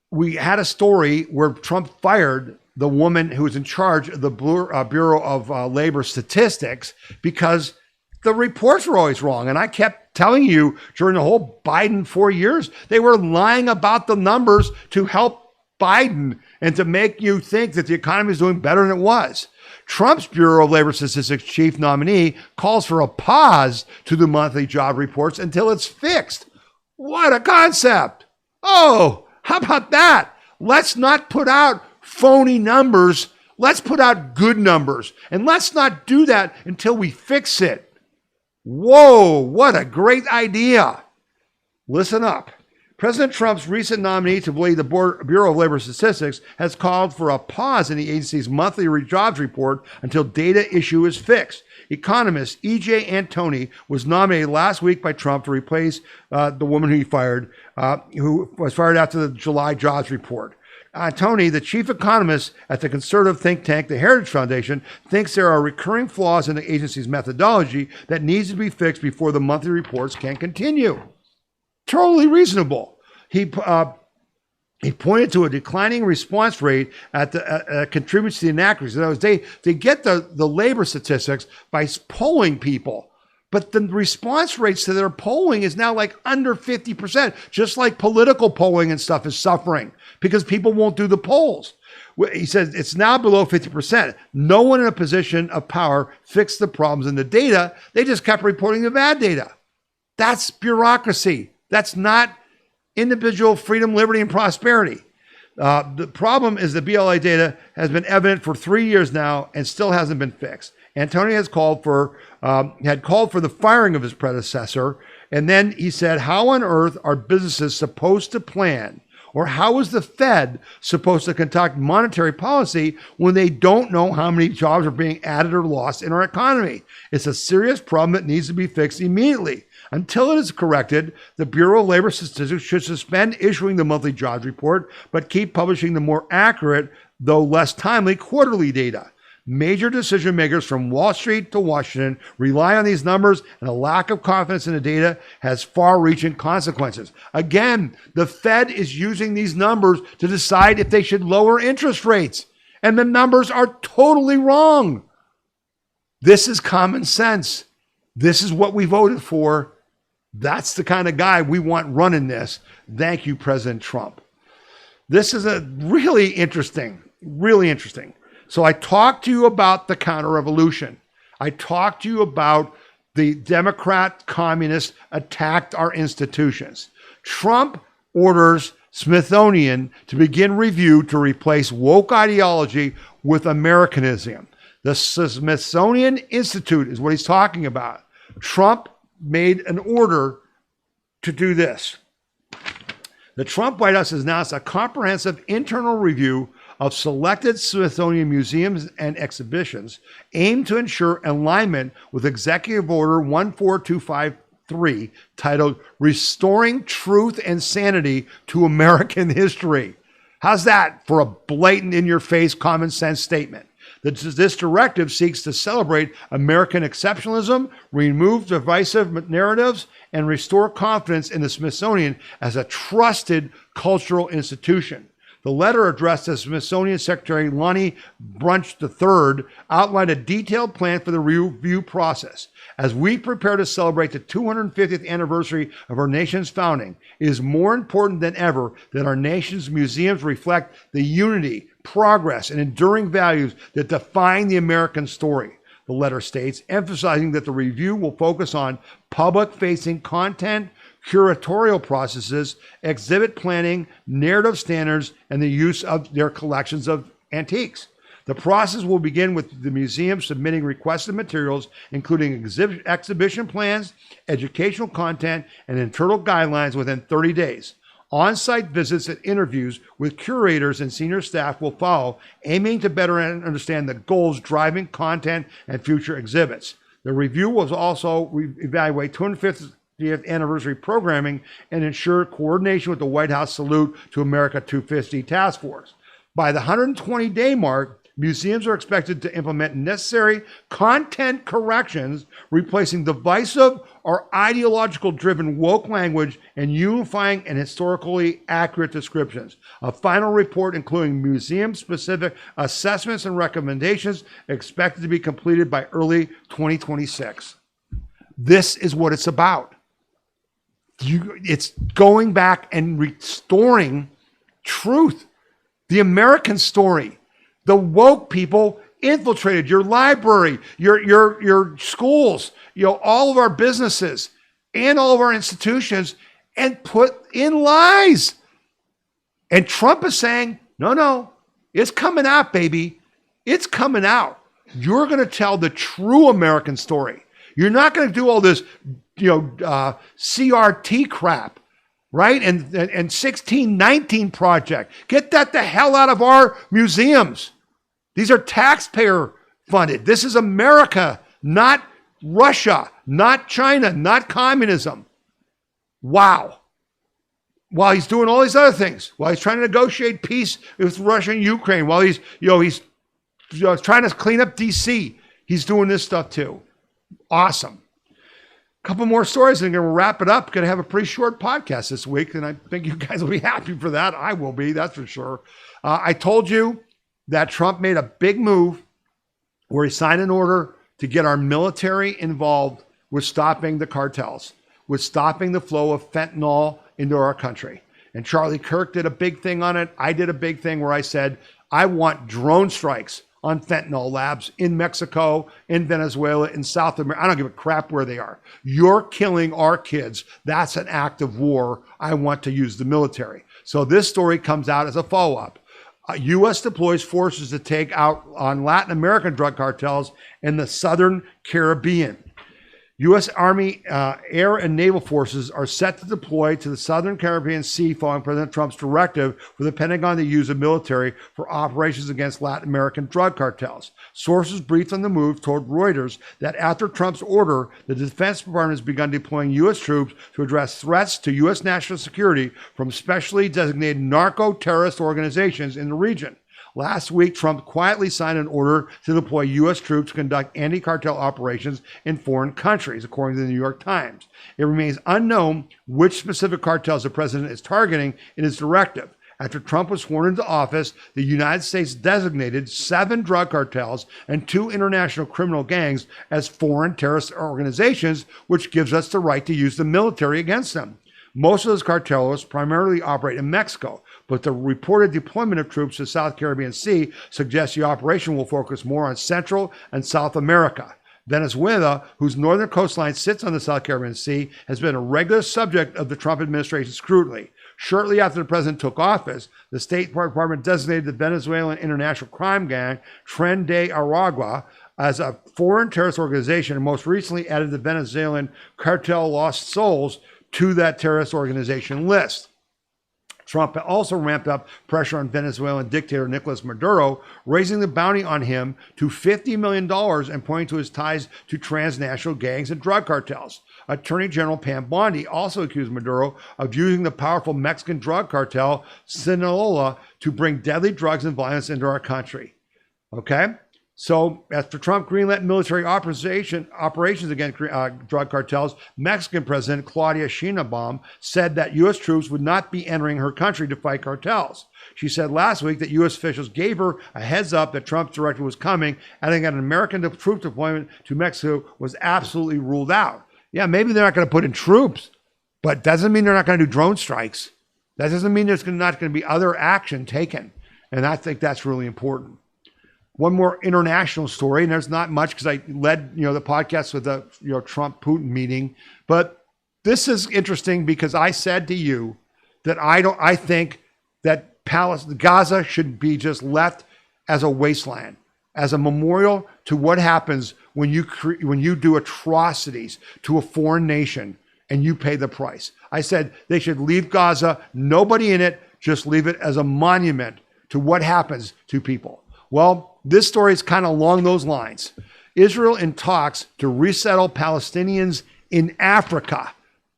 We had a story where Trump fired the woman who was in charge of the Bureau of Labor Statistics because the reports were always wrong. And I kept telling you during the whole Biden 4 years, they were lying about the numbers to help Biden and to make you think that the economy is doing better than it was. Trump's Bureau of Labor Statistics chief nominee calls for a pause to the monthly job reports until it's fixed. What a concept. Oh, how about that? Let's not put out phony numbers. Let's put out good numbers. And let's not do that until we fix it. Whoa, what a great idea. Listen up. President Trump's recent nominee to lead the Bureau of Labor Statistics has called for a pause in the agency's monthly jobs report until data issue is fixed. Economist E.J. Antoni was nominated last week by Trump to replace the woman who was fired after the July jobs report. Antoni, the chief economist at the conservative think tank, the Heritage Foundation, thinks there are recurring flaws in the agency's methodology that needs to be fixed before the monthly reports can continue. Totally reasonable. He pointed to a declining response rate contributes to the inaccuracy. In other words, they get the labor statistics by polling people, but the response rates to their polling is now like under 50%, just like political polling and stuff is suffering because people won't do the polls. He says it's now below 50%. No one in a position of power fixed the problems in the data. They just kept reporting the bad data. That's bureaucracy. That's not individual freedom, liberty, and prosperity. The problem is the BLA data has been evident for 3 years now and still hasn't been fixed. Antoni had called for the firing of his predecessor, and then he said, "How on earth are businesses supposed to plan, or how is the Fed supposed to conduct monetary policy when they don't know how many jobs are being added or lost in our economy? It's a serious problem that needs to be fixed immediately. Until it is corrected, the Bureau of Labor Statistics should suspend issuing the monthly jobs report, but keep publishing the more accurate, though less timely, quarterly data. Major decision makers from Wall Street to Washington rely on these numbers, and a lack of confidence in the data has far-reaching consequences." Again, the Fed is using these numbers to decide if they should lower interest rates, and the numbers are totally wrong. This is common sense. This is what we voted for. That's the kind of guy we want running this. Thank you, President Trump. This is a really interesting. So I talked to you about the counter-revolution. I talked to you about the Democrat communists attacked our institutions. Trump orders Smithsonian to begin review to replace woke ideology with Americanism. The Smithsonian Institute is what he's talking about. Trump made an order to do this. The Trump White House has announced a comprehensive internal review of selected Smithsonian museums and exhibitions aimed to ensure alignment with Executive Order 14253, titled Restoring Truth and Sanity to American History. How's that for a blatant, in-your-face, common-sense statement? This directive seeks to celebrate American exceptionalism, remove divisive narratives, and restore confidence in the Smithsonian as a trusted cultural institution. The letter addressed to Smithsonian Secretary Lonnie Brunch III outlined a detailed plan for the review process. As we prepare to celebrate the 250th anniversary of our nation's founding, it is more important than ever that our nation's museums reflect the unity, progress, and enduring values that define the American story. The letter states, emphasizing that the review will focus on public-facing content, curatorial processes, exhibit planning, narrative standards, and the use of their collections of antiques. The process will begin with the museum submitting requested materials, including exhibition plans, educational content, and internal guidelines within 30 days. On-site visits and interviews with curators and senior staff will follow, aiming to better understand the goals driving content and future exhibits. The review will also evaluate 250th anniversary programming and ensure coordination with the White House Salute to America 250 Task Force. By the 120-day mark, museums are expected to implement necessary content corrections, replacing divisive or ideological-driven woke language and unifying and historically accurate descriptions. A final report, including museum-specific assessments and recommendations, expected to be completed by early 2026. This is what it's about. It's going back and restoring truth, the American story. The woke people infiltrated your library, your schools, all of our businesses and all of our institutions and put in lies. And Trump is saying, no, it's coming out, baby. It's coming out. You're going to tell the true American story. You're not going to do all this, CRT crap, right? And 1619 Project. Get that the hell out of our museums. These are taxpayer funded. This is America, not Russia, not China, not communism. Wow. While he's doing all these other things, while he's trying to negotiate peace with Russia and Ukraine, while he's trying to clean up DC, he's doing this stuff too. Awesome. A couple more stories and I'm going to wrap it up. Going to have a pretty short podcast this week, and I think you guys will be happy for that. I will be, that's for sure. I told you that Trump made a big move where he signed an order to get our military involved with stopping the cartels, with stopping the flow of fentanyl into our country. And Charlie Kirk did a big thing on it. I did a big thing where I said, I want drone strikes on fentanyl labs in Mexico, in Venezuela, in South America. I don't give a crap where they are. You're killing our kids. That's an act of war. I want to use the military. So this story comes out as a follow-up. U.S. deploys forces to take out on Latin American drug cartels in the Southern Caribbean. U.S. Army air and naval forces are set to deploy to the Southern Caribbean Sea following President Trump's directive for the Pentagon to use the military for operations against Latin American drug cartels. Sources briefed on the move told Reuters that after Trump's order, the Defense Department has begun deploying U.S. troops to address threats to U.S. national security from specially designated narco-terrorist organizations in the region. Last week, Trump quietly signed an order to deploy U.S. troops to conduct anti-cartel operations in foreign countries, according to the New York Times. It remains unknown which specific cartels the president is targeting in his directive. After Trump was sworn into office, the United States designated 7 drug cartels and 2 international criminal gangs as foreign terrorist organizations, which gives us the right to use the military against them. Most of those cartels primarily operate in Mexico, but the reported deployment of troops to the South Caribbean Sea suggests the operation will focus more on Central and South America. Venezuela, whose northern coastline sits on the South Caribbean Sea, has been a regular subject of the Trump administration's scrutiny. Shortly after the president took office, the State Department designated the Venezuelan international crime gang, Tren de Aragua, as a foreign terrorist organization, and most recently added the Venezuelan cartel Lost Souls to that terrorist organization list. Trump also ramped up pressure on Venezuelan dictator Nicolas Maduro, raising the bounty on him to $50 million and pointing to his ties to transnational gangs and drug cartels. Attorney General Pam Bondi also accused Maduro of using the powerful Mexican drug cartel Sinaloa to bring deadly drugs and violence into our country. Okay? So, as for Trump greenlit military operations against drug cartels, Mexican President Claudia Sheinbaum said that U.S. troops would not be entering her country to fight cartels. She said last week that U.S. officials gave her a heads up that Trump's directive was coming, adding that an American troop deployment to Mexico was absolutely ruled out. Yeah, maybe they're not going to put in troops, but doesn't mean they're not going to do drone strikes. That doesn't mean there's not going to be other action taken. And I think that's really important. One more international story, and there's not much because I led, the podcast with the, Trump-Putin meeting. But this is interesting because I said to you that I think that Gaza should be just left as a wasteland, as a memorial to what happens when you do atrocities to a foreign nation and you pay the price. I said they should leave Gaza, nobody in it, just leave it as a monument to what happens to people. Well, this story is kind of along those lines. Israel in talks to resettle Palestinians in Africa.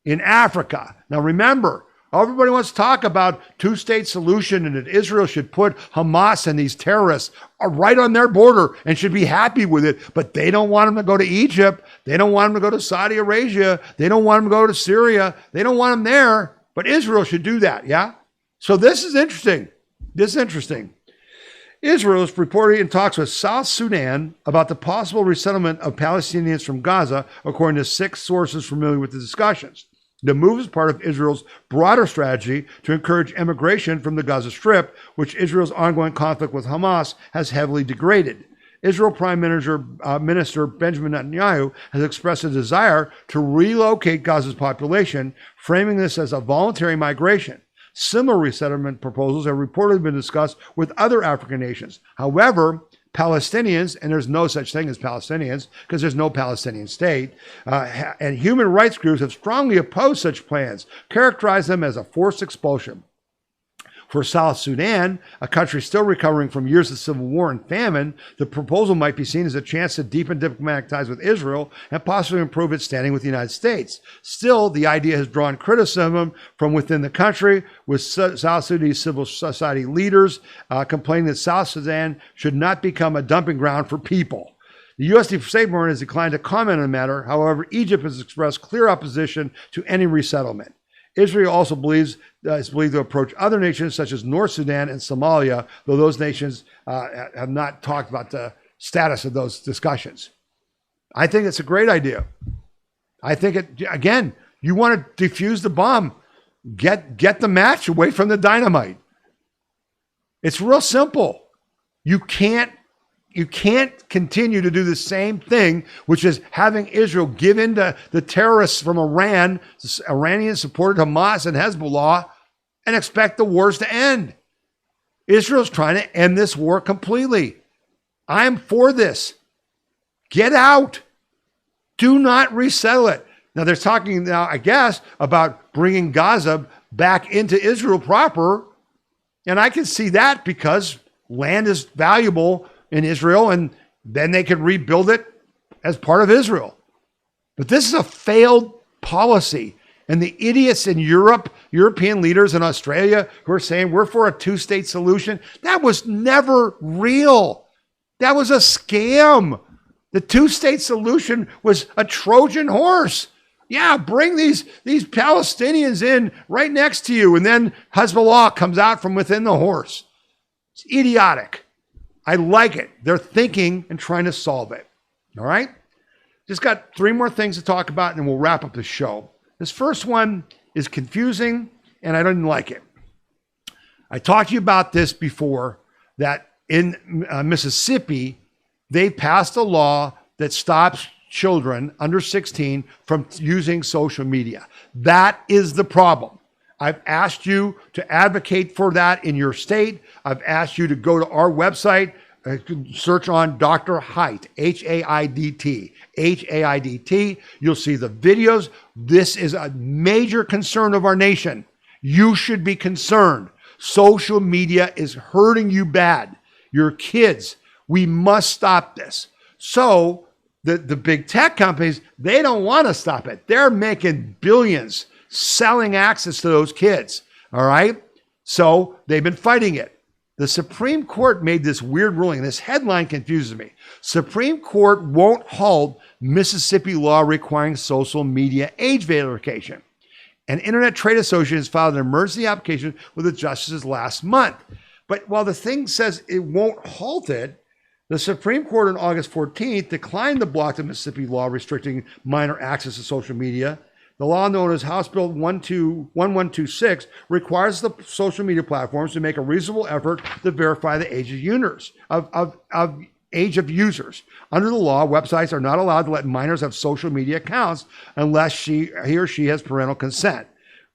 In Africa. Now remember, everybody wants to talk about two-state solution and that Israel should put Hamas and these terrorists right on their border and should be happy with it. But they don't want them to go to Egypt. They don't want them to go to Saudi Arabia. They don't want them to go to Syria. They don't want them there. But Israel should do that, yeah? So this is interesting. Israel is reportedly in talks with South Sudan about the possible resettlement of Palestinians from Gaza, according to 6 sources familiar with the discussions. The move is part of Israel's broader strategy to encourage immigration from the Gaza Strip, which Israel's ongoing conflict with Hamas has heavily degraded. Israel Prime Minister Benjamin Netanyahu has expressed a desire to relocate Gaza's population, framing this as a voluntary migration. Similar resettlement proposals have reportedly been discussed with other African nations. However, Palestinians, and there's no such thing as Palestinians because there's no Palestinian state, and human rights groups have strongly opposed such plans, characterized them as a forced expulsion. For South Sudan, a country still recovering from years of civil war and famine, the proposal might be seen as a chance to deepen diplomatic ties with Israel and possibly improve its standing with the United States. Still, the idea has drawn criticism from within the country, with South Sudanese civil society leaders complaining that South Sudan should not become a dumping ground for people. The U.S. State Department has declined to comment on the matter. However, Egypt has expressed clear opposition to any resettlement. Israel also is believed to approach other nations such as North Sudan and Somalia, though those nations have not talked about the status of those discussions. I think it's a great idea. I think again, you want to defuse the bomb, get the match away from the dynamite. It's real simple. You can't continue to do the same thing, which is having Israel give in to the terrorists from Iran, Iranians supported Hamas and Hezbollah, and expect the wars to end. Israel's trying to end this war completely. I am for this. Get out. Do not resettle it. Now, they're talking now, I guess, about bringing Gaza back into Israel proper, and I can see that because land is valuable in Israel, and then they could rebuild it as part of Israel. But this is a failed policy. And the idiots in Europe, European leaders in Australia who are saying we're for a two-state solution, that was never real. That was a scam. The two-state solution was a Trojan horse. Yeah, bring these Palestinians in right next to you, and then Hezbollah comes out from within the horse. It's idiotic. I like it. They're thinking and trying to solve it. All right? Just got 3 more things to talk about, and we'll wrap up the show. This first one is confusing, and I didn't like it. I talked to you about this before, that in Mississippi, they passed a law that stops children under 16 from using social media. That is the problem. I've asked you to advocate for that in your state. I've asked you to go to our website, search on Dr. Haidt, H-A-I-D-T, H-A-I-D-T. You'll see the videos. This is a major concern of our nation. You should be concerned. Social media is hurting you bad. Your kids. We must stop this. So the big tech companies, they don't want to stop it. They're making billions selling access to those kids. All right. So they've been fighting it. The Supreme Court made this weird ruling. This headline confuses me. Supreme Court won't halt Mississippi law requiring social media age verification. An Internet Trade Association has filed an emergency application with the justices last month. But while the thing says it won't halt it, the Supreme Court on August 14th declined to block the Mississippi law restricting minor access to social media. The law known as House Bill 1126 requires the social media platforms to make a reasonable effort to verify the age of users. Under the law, websites are not allowed to let minors have social media accounts unless he or she has parental consent.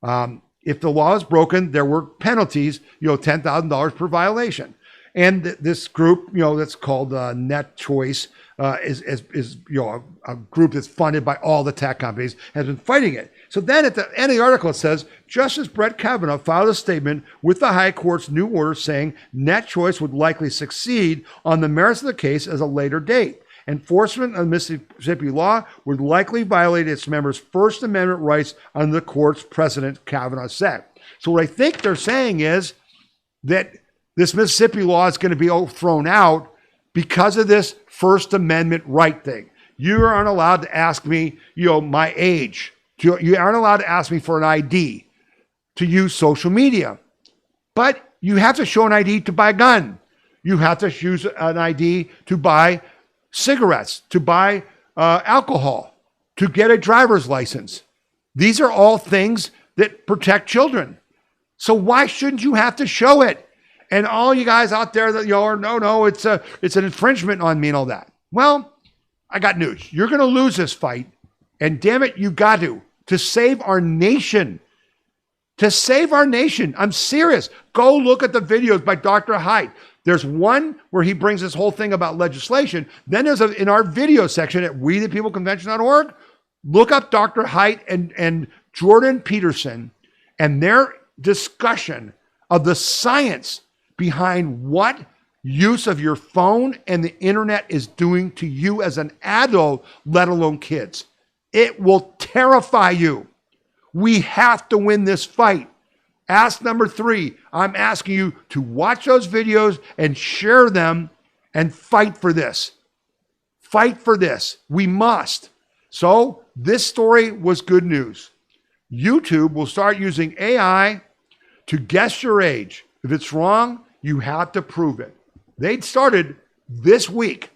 If the law is broken, there were penalties, $10,000 per violation. And this group, that's called Net Choice, is a group that's funded by all the tech companies, has been fighting it. So then at the end of the article, it says, Justice Brett Kavanaugh filed a statement with the High Court's new order saying Net Choice would likely succeed on the merits of the case as a later date. Enforcement of Mississippi law would likely violate its members' First Amendment rights under the court's precedent, Kavanaugh said. So what I think they're saying is that this Mississippi law is going to be thrown out because of this First Amendment right thing. You aren't allowed to ask me, my age. You aren't allowed to ask me for an ID to use social media. But you have to show an ID to buy a gun. You have to use an ID to buy cigarettes, to buy alcohol, to get a driver's license. These are all things that protect children. So why shouldn't you have to show it? And all you guys out there that are, no, it's an infringement on me and all that. Well, I got news. You're going to lose this fight. And damn it, you got to save our nation. To save our nation. I'm serious. Go look at the videos by Dr. Haidt. There's one where he brings this whole thing about legislation. Then there's in our video section at WeThePeopleConvention.org, look up Dr. Haidt and Jordan Peterson and their discussion of the science behind what use of your phone and the internet is doing to you as an adult, let alone kids. It will terrify you. We have to win this fight. Ask number 3, I'm asking you to watch those videos and share them and fight for this. Fight for this. We must. So this story was good news. YouTube will start using AI to guess your age. If it's wrong, you have to prove it. They started this week.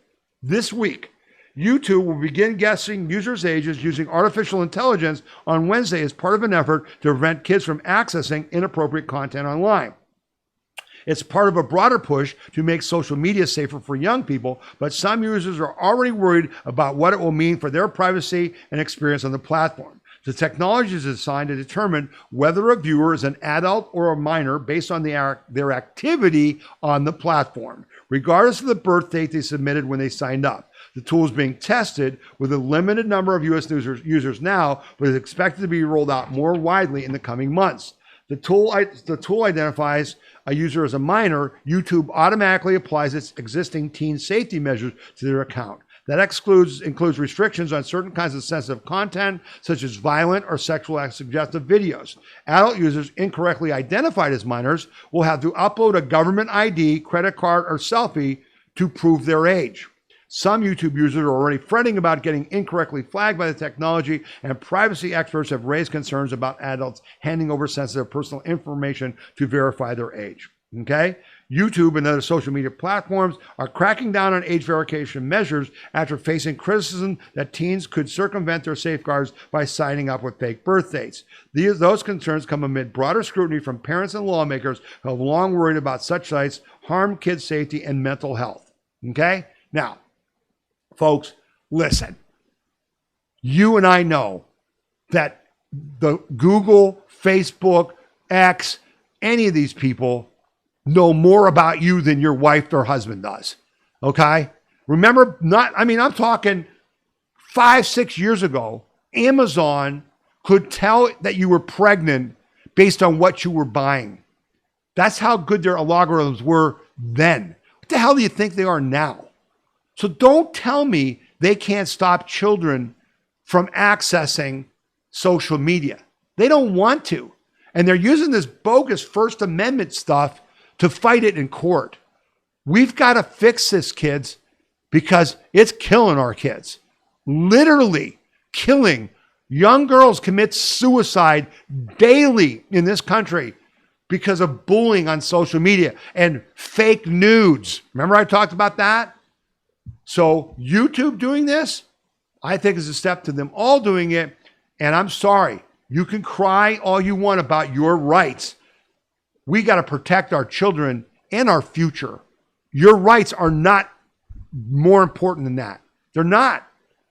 YouTube will begin guessing users' ages using artificial intelligence on Wednesday as part of an effort to prevent kids from accessing inappropriate content online. It's part of a broader push to make social media safer for young people, but some users are already worried about what it will mean for their privacy and experience on the platform. The technology is designed to determine whether a viewer is an adult or a minor based on their activity on the platform, regardless of the birth date they submitted when they signed up. The tool is being tested with a limited number of U.S. users now, but is expected to be rolled out more widely in the coming months. The tool identifies a user as a minor. YouTube automatically applies its existing teen safety measures to their account. That includes restrictions on certain kinds of sensitive content, such as violent or sexual suggestive videos. Adult users incorrectly identified as minors will have to upload a government ID, credit card, or selfie to prove their age. Some YouTube users are already fretting about getting incorrectly flagged by the technology, and privacy experts have raised concerns about adults handing over sensitive personal information to verify their age. Okay? YouTube and other social media platforms are cracking down on age verification measures after facing criticism that teens could circumvent their safeguards by signing up with fake birth dates. Those concerns come amid broader scrutiny from parents and lawmakers who have long worried about such sites harm kids' safety and mental health. Okay? Now, folks, listen. You and I know that the Google, Facebook, X, any of these people know more about you than your wife or husband does. Okay? Remember, I'm talking 5-6 years ago, Amazon could tell that you were pregnant based on what you were buying. That's how good their algorithms were then. What the hell do you think they are now? So don't tell me they can't stop children from accessing social media. They don't want to. And they're using this bogus First Amendment stuff to fight it in court. We've got to fix this, kids, because it's killing our kids. Literally killing. Young girls commit suicide daily in this country because of bullying on social media and fake nudes. Remember I talked about that? So YouTube doing this, I think is a step to them all doing it. And I'm sorry, you can cry all you want about your rights. We got to protect our children and our future. Your rights are not more important than that. They're not.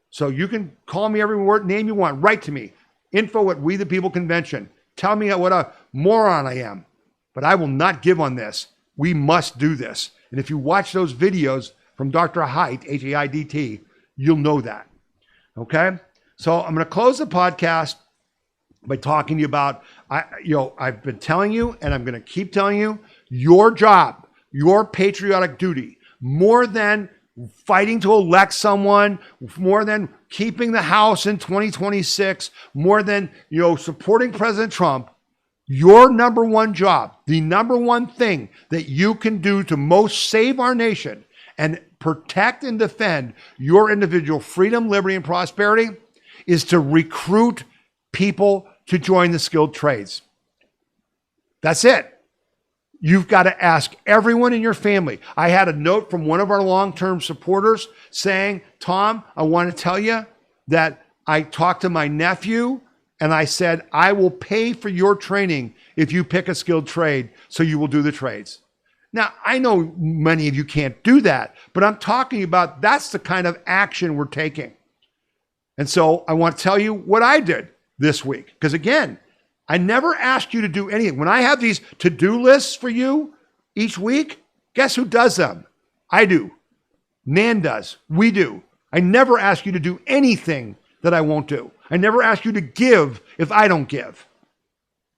So you can call me every word, name you want. Write to me. Info at We the People Convention. Tell me what a moron I am. But I will not give on this. We must do this. And if you watch those videos from Dr. Haidt, H-A-I-D-T, you'll know that. Okay? So I'm going to close the podcast by talking to you about, I've been telling you, and I'm going to keep telling you, your job, your patriotic duty, more than fighting to elect someone, more than keeping the House in 2026, more than, supporting President Trump, your number one job, the number one thing that you can do to most save our nation and protect and defend your individual freedom, liberty, and prosperity is to recruit people to join the skilled trades. That's it. You've got to ask everyone in your family. I had a note from one of our long-term supporters saying, Tom, I want to tell you that I talked to my nephew and I said, I will pay for your training if you pick a skilled trade, so you will do the trades. Now, I know many of you can't do that, but I'm talking about that's the kind of action we're taking. And so I want to tell you what I did this week. Because again, I never asked you to do anything. When I have these to-do lists for you each week, guess who does them? I do. Nan does. We do. I never ask you to do anything that I won't do. I never ask you to give if I don't give.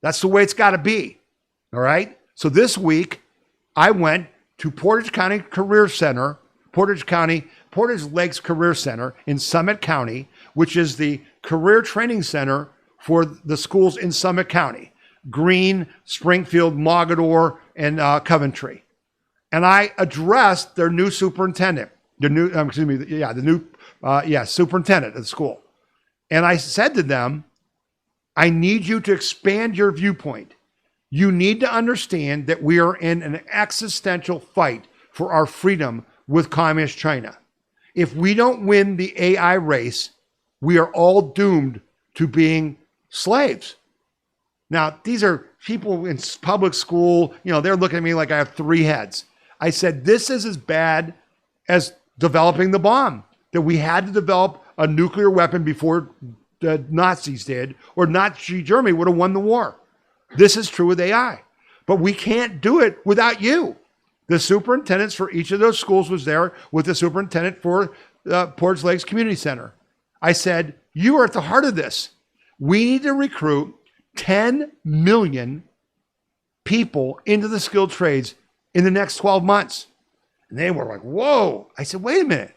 That's the way it's got to be. All right? So this week, I went to Portage County Career Center, Portage Lakes Career Center in Summit County, which is the career training center for the schools in Summit County, Greene, Springfield, Mogador, and Coventry. And I addressed their new superintendent, superintendent of the school. And I said to them, I need you to expand your viewpoint. You need to understand that we are in an existential fight for our freedom with Communist China. If we don't win the AI race, we are all doomed to being slaves. Now, these are people in public school, they're looking at me like I have three heads. I said, this is as bad as developing the bomb, that we had to develop a nuclear weapon before the Nazis did, or Nazi Germany would have won the war. This is true with AI, but we can't do it without you. The superintendents for each of those schools was there with the superintendent for Portage Lakes Community Center. I said, you are at the heart of this. We need to recruit 10 million people into the skilled trades in the next 12 months. And they were like, whoa. I said, wait a minute.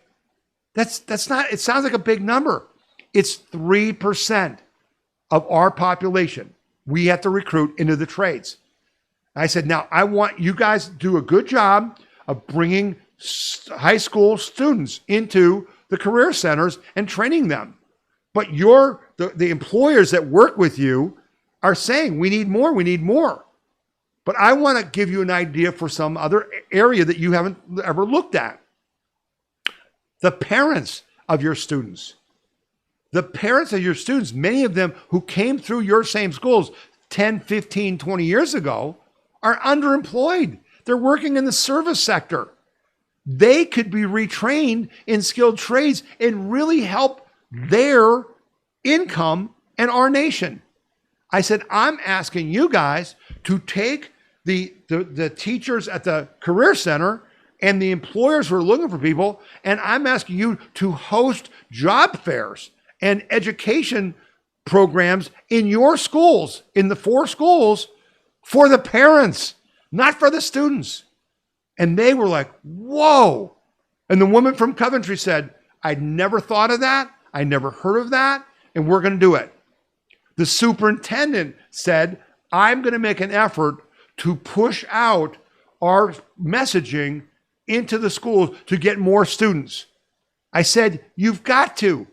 That's not, it sounds like a big number. It's 3% of our population we have to recruit into the trades. I said, now I want you guys to do a good job of bringing high school students into the career centers and training them. But the employers that work with you are saying, we need more, we need more. But I want to give you an idea for some other area that you haven't ever looked at. The parents of your students. The parents of your students, many of them who came through your same schools 10, 15, 20 years ago, are underemployed. They're working in the service sector. They could be retrained in skilled trades and really help their income and our nation. I said, I'm asking you guys to take the teachers at the career center and the employers who are looking for people, and I'm asking you to host job fairs and education programs in your schools, in the 4 schools, for the parents, not for the students. And they were like, whoa. And the woman from Coventry said, I'd never thought of that. I never heard of that. And we're going to do it. The superintendent said, I'm going to make an effort to push out our messaging into the schools to get more students. I said, you've got to.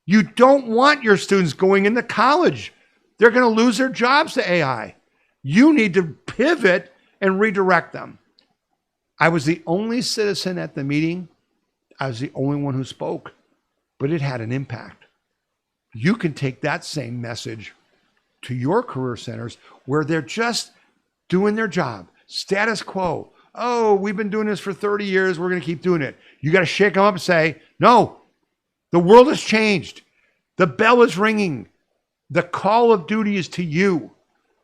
You don't want your students going into college. They're going to lose their jobs to AI. You need to pivot and redirect them. I was the only citizen at the meeting. I was the only one who spoke, but it had an impact. You can take that same message to your career centers where they're just doing their job. Status quo. Oh, we've been doing this for 30 years. We're going to keep doing it. You got to shake them up and say, no, the world has changed. The bell is ringing. The call of duty is to you.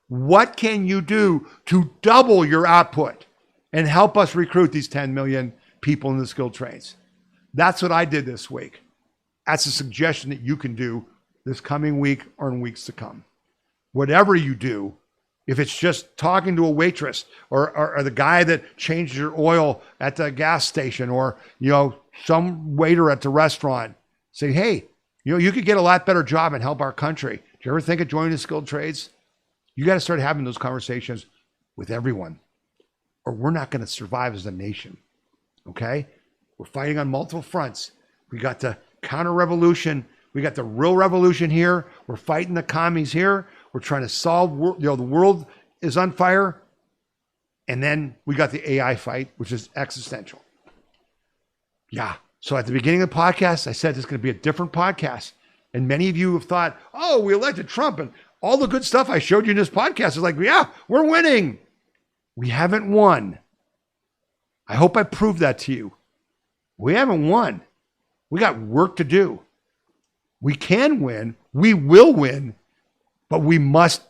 What can you do to double your output and help us recruit these 10 million people in the skilled trades? That's what I did this week. That's a suggestion that you can do this coming week or in weeks to come. Whatever you do, if it's just talking to a waitress or the guy that changed your oil at the gas station, or some waiter at the restaurant, say, hey, you could get a lot better job and help our country. Do you ever think of joining the skilled trades? You got to start having those conversations with everyone, or we're not going to survive as a nation. Okay? We're fighting on multiple fronts. We got the counter-revolution. We got the real revolution here. We're fighting the commies here. We're trying to solve, the world is on fire. And then we got the AI fight, which is existential. Yeah. So at the beginning of the podcast, I said this is going to be a different podcast. And many of you have thought, oh, we elected Trump and all the good stuff I showed you in this podcast is like, yeah, we're winning. We haven't won. I hope I proved that to you. We haven't won. We got work to do. We can win. We will win. But we must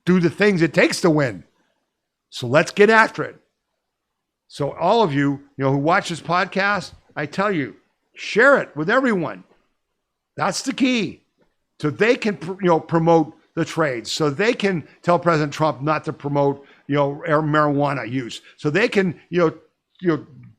do the things it takes to win. So let's get after it. So all of you, who watch this podcast, I tell you, share it with everyone. That's the key. So they can, promote the trades. So they can tell President Trump not to promote, marijuana use. So they can,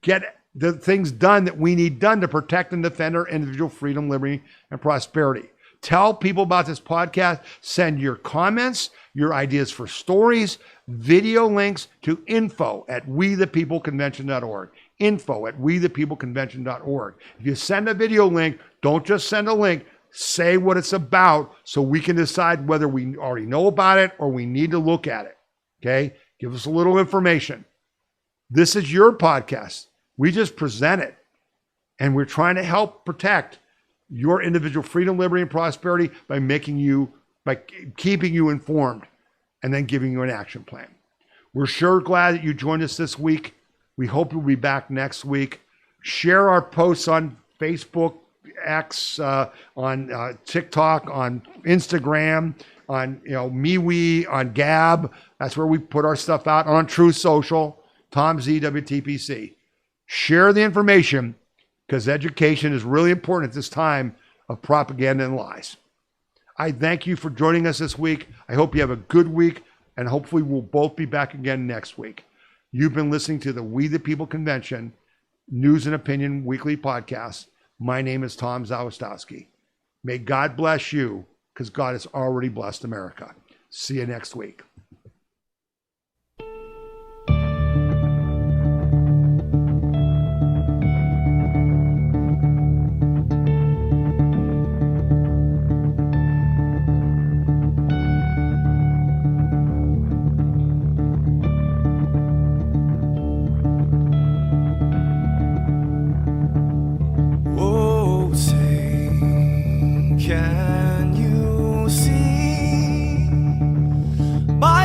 get the things done that we need done to protect and defend our individual freedom, liberty, and prosperity. Tell people about this podcast. Send your comments, your ideas for stories, video links to info@wethepeopleconvention.org. info@wethepeopleconvention.org. If you send a video link, don't just send a link. Say what it's about so we can decide whether we already know about it or we need to look at it. Okay? Give us a little information. This is your podcast. We just present it. And we're trying to help protect your individual freedom, liberty, and prosperity by keeping you informed and then giving you an action plan. We're sure glad that you joined us this week. We hope you'll be back next week. Share our posts on Facebook, X, on TikTok, on Instagram, on MeWe, on Gab. That's where we put our stuff out. On Truth Social, Tom Z, WTPC. Share the information because education is really important at this time of propaganda and lies. I thank you for joining us this week. I hope you have a good week, and hopefully we'll both be back again next week. You've been listening to the We the People Convention News and Opinion Weekly Podcast. My name is Tom Zawistowski. May God bless you, because God has already blessed America. See you next week. Can you see my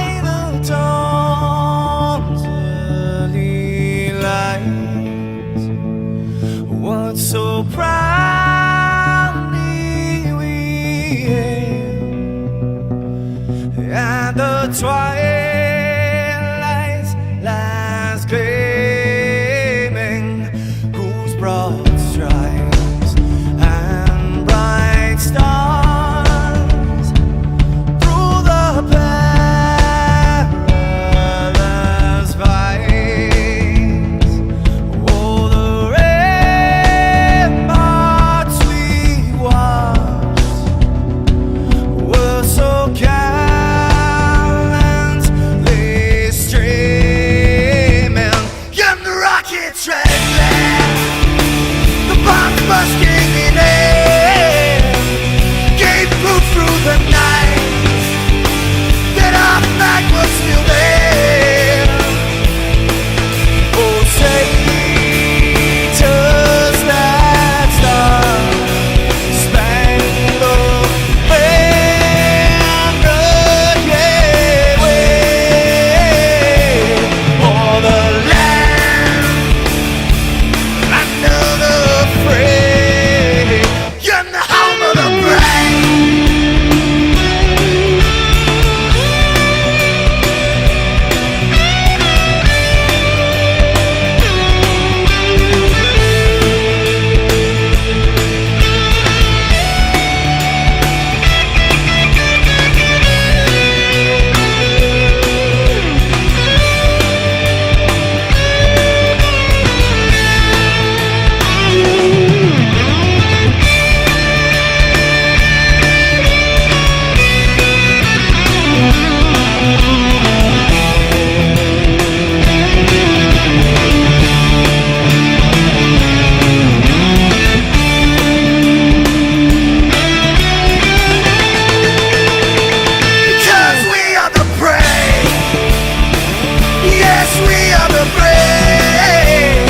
Yes, we are the brave.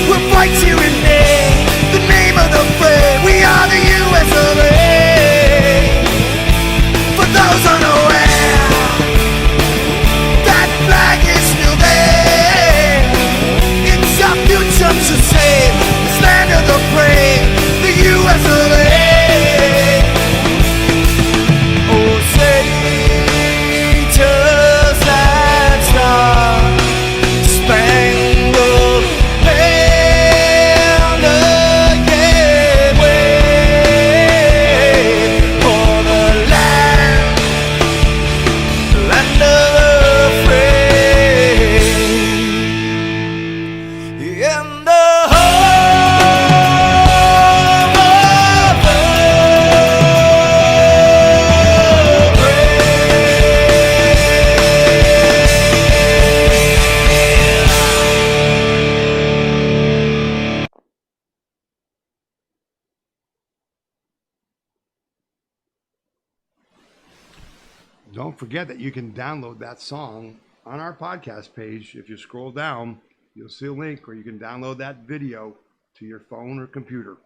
We'll fight to rename the name of the fray. We are the US of A. For those unaware, that flag is still there. It's our future to save this land of the brave, the US of A. Oh, say, just that star spangled banner, yeah, wave for the land of the free, and the home of the Don't forget that you can download that song on our podcast page. If you scroll down, you'll see a link where you can download that video to your phone or computer.